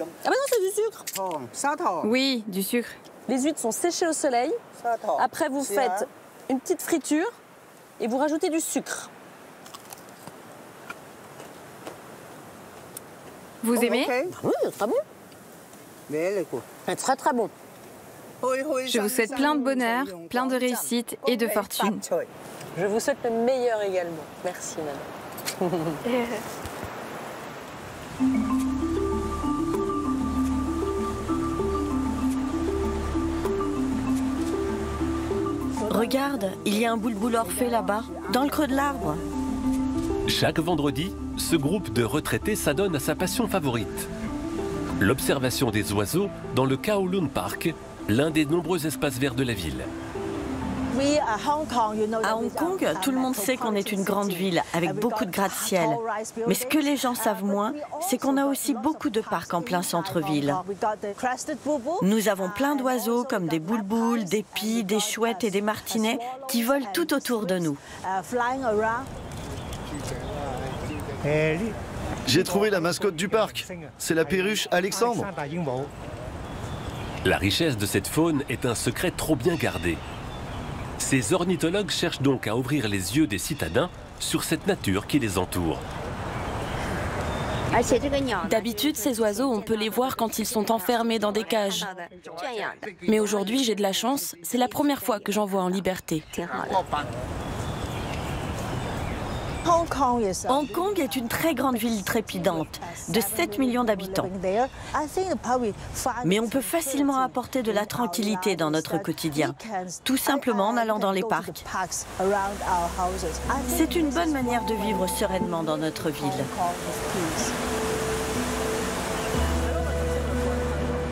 Ah bah non, c'est du sucre. Oui, du sucre. Les huîtres sont séchées au soleil. Après, vous faites une petite friture et vous rajoutez du sucre. Vous aimez? Oui, très bon. C'est très très bon. Je vous souhaite plein de bonheur, plein de réussite et de fortune. Je vous souhaite le meilleur également. Merci, madame. Regarde, il y a un boule-boule orphée là-bas, dans le creux de l'arbre. Chaque vendredi, ce groupe de retraités s'adonne à sa passion favorite. L'observation des oiseaux dans le Kowloon Park, l'un des nombreux espaces verts de la ville. À Hong Kong, tout le monde sait qu'on est une grande ville avec beaucoup de gratte-ciel. Mais ce que les gens savent moins, c'est qu'on a aussi beaucoup de parcs en plein centre-ville. Nous avons plein d'oiseaux comme des boulboules, des pies, des chouettes et des martinets qui volent tout autour de nous. J'ai trouvé la mascotte du parc. C'est la perruche Alexandre. La richesse de cette faune est un secret trop bien gardé. Ces ornithologues cherchent donc à ouvrir les yeux des citadins sur cette nature qui les entoure. D'habitude, ces oiseaux, on peut les voir quand ils sont enfermés dans des cages. Mais aujourd'hui, j'ai de la chance, c'est la première fois que j'en vois en liberté. Hong Kong est une très grande ville trépidante, de 7 millions d'habitants. Mais on peut facilement apporter de la tranquillité dans notre quotidien, tout simplement en allant dans les parcs. C'est une bonne manière de vivre sereinement dans notre ville.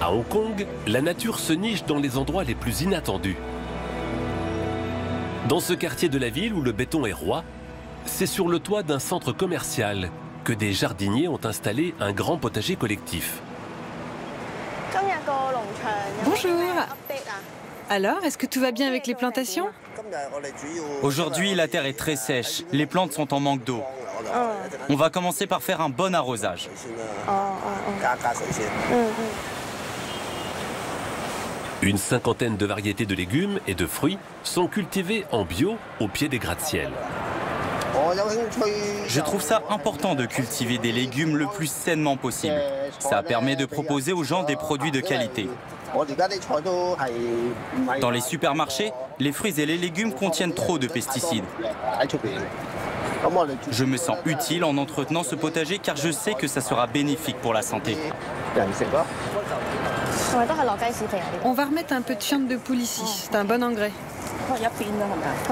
À Hong Kong, la nature se niche dans les endroits les plus inattendus. Dans ce quartier de la ville où le béton est roi, c'est sur le toit d'un centre commercial que des jardiniers ont installé un grand potager collectif. Bonjour. Alors, est-ce que tout va bien avec les plantations? Aujourd'hui, la terre est très sèche. Les plantes sont en manque d'eau. On va commencer par faire un bon arrosage. Une cinquantaine de variétés de légumes et de fruits sont cultivés en bio au pied des gratte-ciel. Je trouve ça important de cultiver des légumes le plus sainement possible. Ça permet de proposer aux gens des produits de qualité. Dans les supermarchés, les fruits et les légumes contiennent trop de pesticides. Je me sens utile en entretenant ce potager car je sais que ça sera bénéfique pour la santé. On va remettre un peu de fiente de poule ici, c'est un bon engrais.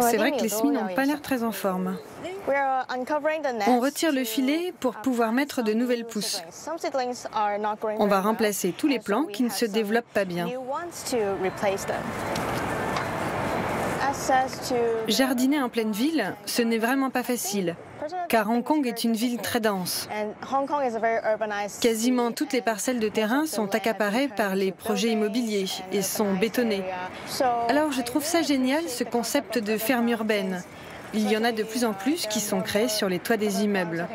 C'est vrai que les semis n'ont pas l'air très en forme. On retire le filet pour pouvoir mettre de nouvelles pousses. On va remplacer tous les plants qui ne se développent pas bien. Jardiner en pleine ville, ce n'est vraiment pas facile, car Hong Kong est une ville très dense. Quasiment toutes les parcelles de terrain sont accaparées par les projets immobiliers et sont bétonnées. Alors je trouve ça génial, ce concept de ferme urbaine. Il y en a de plus en plus qui sont créés sur les toits des immeubles.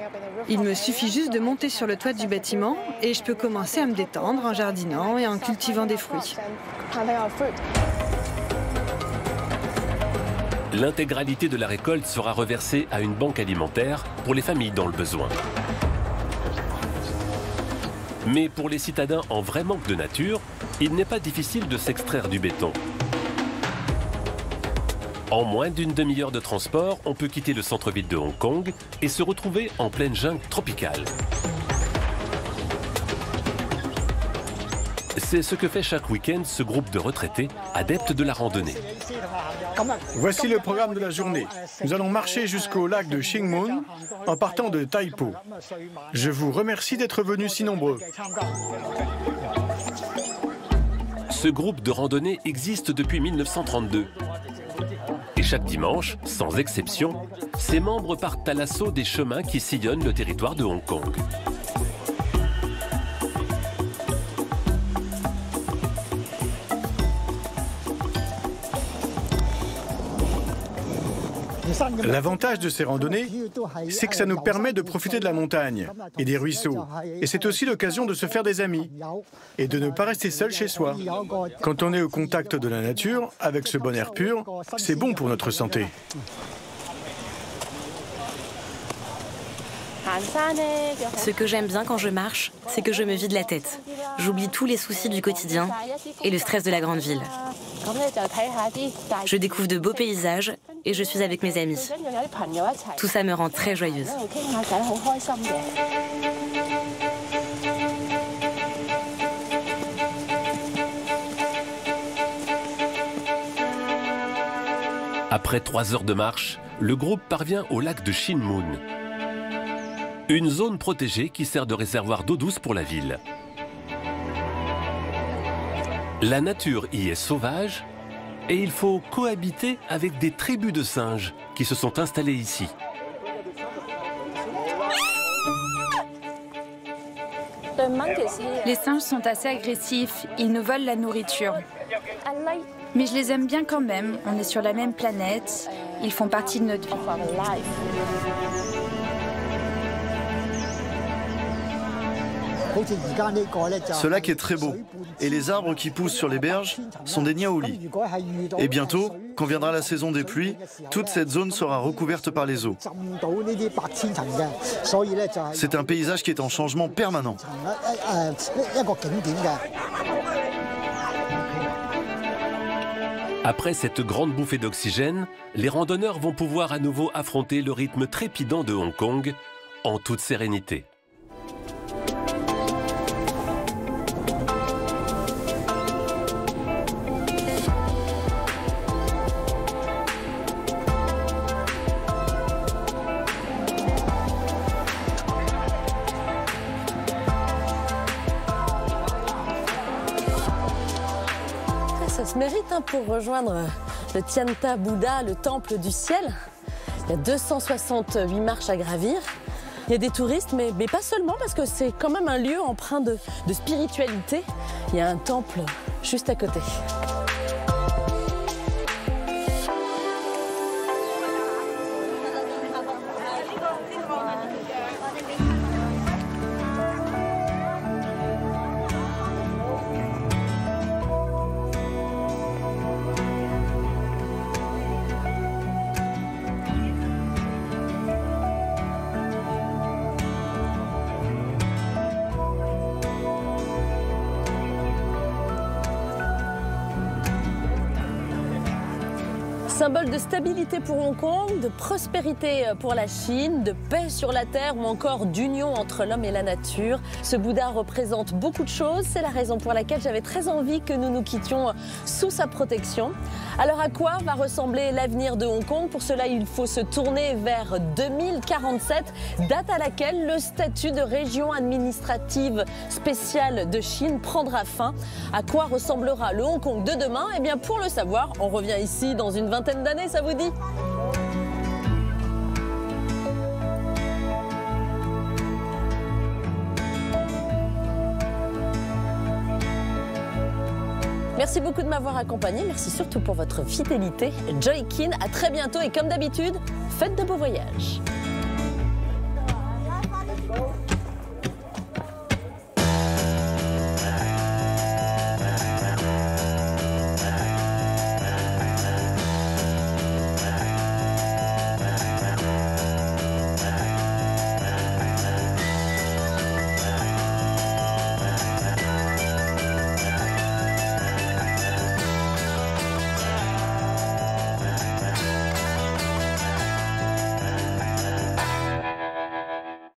Il me suffit juste de monter sur le toit du bâtiment et je peux commencer à me détendre en jardinant et en cultivant des fruits. L'intégralité de la récolte sera reversée à une banque alimentaire pour les familles dans le besoin. Mais pour les citadins en vrai manque de nature, il n'est pas difficile de s'extraire du béton. En moins d'une demi-heure de transport, on peut quitter le centre-ville de Hong Kong et se retrouver en pleine jungle tropicale. C'est ce que fait chaque week-end ce groupe de retraités adeptes de la randonnée. Voici le programme de la journée. Nous allons marcher jusqu'au lac de Shingmun en partant de Tai Po. Je vous remercie d'être venus si nombreux. Ce groupe de randonnée existe depuis 1932. Et chaque dimanche, sans exception, ses membres partent à l'assaut des chemins qui sillonnent le territoire de Hong Kong. L'avantage de ces randonnées, c'est que ça nous permet de profiter de la montagne et des ruisseaux. Et c'est aussi l'occasion de se faire des amis et de ne pas rester seul chez soi. Quand on est au contact de la nature, avec ce bon air pur, c'est bon pour notre santé. Ce que j'aime bien quand je marche, c'est que je me vide la tête. J'oublie tous les soucis du quotidien et le stress de la grande ville. Je découvre de beaux paysages et je suis avec mes amis. Tout ça me rend très joyeuse. Après 3 heures de marche, le groupe parvient au lac de Shingmun. Une zone protégée qui sert de réservoir d'eau douce pour la ville. La nature y est sauvage et il faut cohabiter avec des tribus de singes qui se sont installés ici. Les singes sont assez agressifs, ils nous volent la nourriture. Mais je les aime bien quand même, on est sur la même planète, ils font partie de notre vie. Ce lac est très beau et les arbres qui poussent sur les berges sont des niaoulis. Et bientôt, quand viendra la saison des pluies, toute cette zone sera recouverte par les eaux. C'est un paysage qui est en changement permanent. Après cette grande bouffée d'oxygène, les randonneurs vont pouvoir à nouveau affronter le rythme trépidant de Hong Kong en toute sérénité. Ça se mérite pour rejoindre le Tianta Bouddha, le temple du ciel. Il y a 268 marches à gravir. Il y a des touristes, mais pas seulement, parce que c'est quand même un lieu empreint de spiritualité. Il y a un temple juste à côté. Symbole de stabilité pour Hong Kong, de prospérité pour la Chine, de paix sur la terre ou encore d'union entre l'homme et la nature. Ce Bouddha représente beaucoup de choses. C'est la raison pour laquelle j'avais très envie que nous nous quittions sous sa protection. Alors à quoi va ressembler l'avenir de Hong Kong? Pour cela, il faut se tourner vers 2047, date à laquelle le statut de région administrative spéciale de Chine prendra fin. À quoi ressemblera le Hong Kong de demain? Eh bien, pour le savoir, on revient ici dans une vingtaine d'années, ça vous dit? Merci beaucoup de m'avoir accompagné, merci surtout pour votre fidélité. Joy Kin, à très bientôt et comme d'habitude, faites de beaux voyages.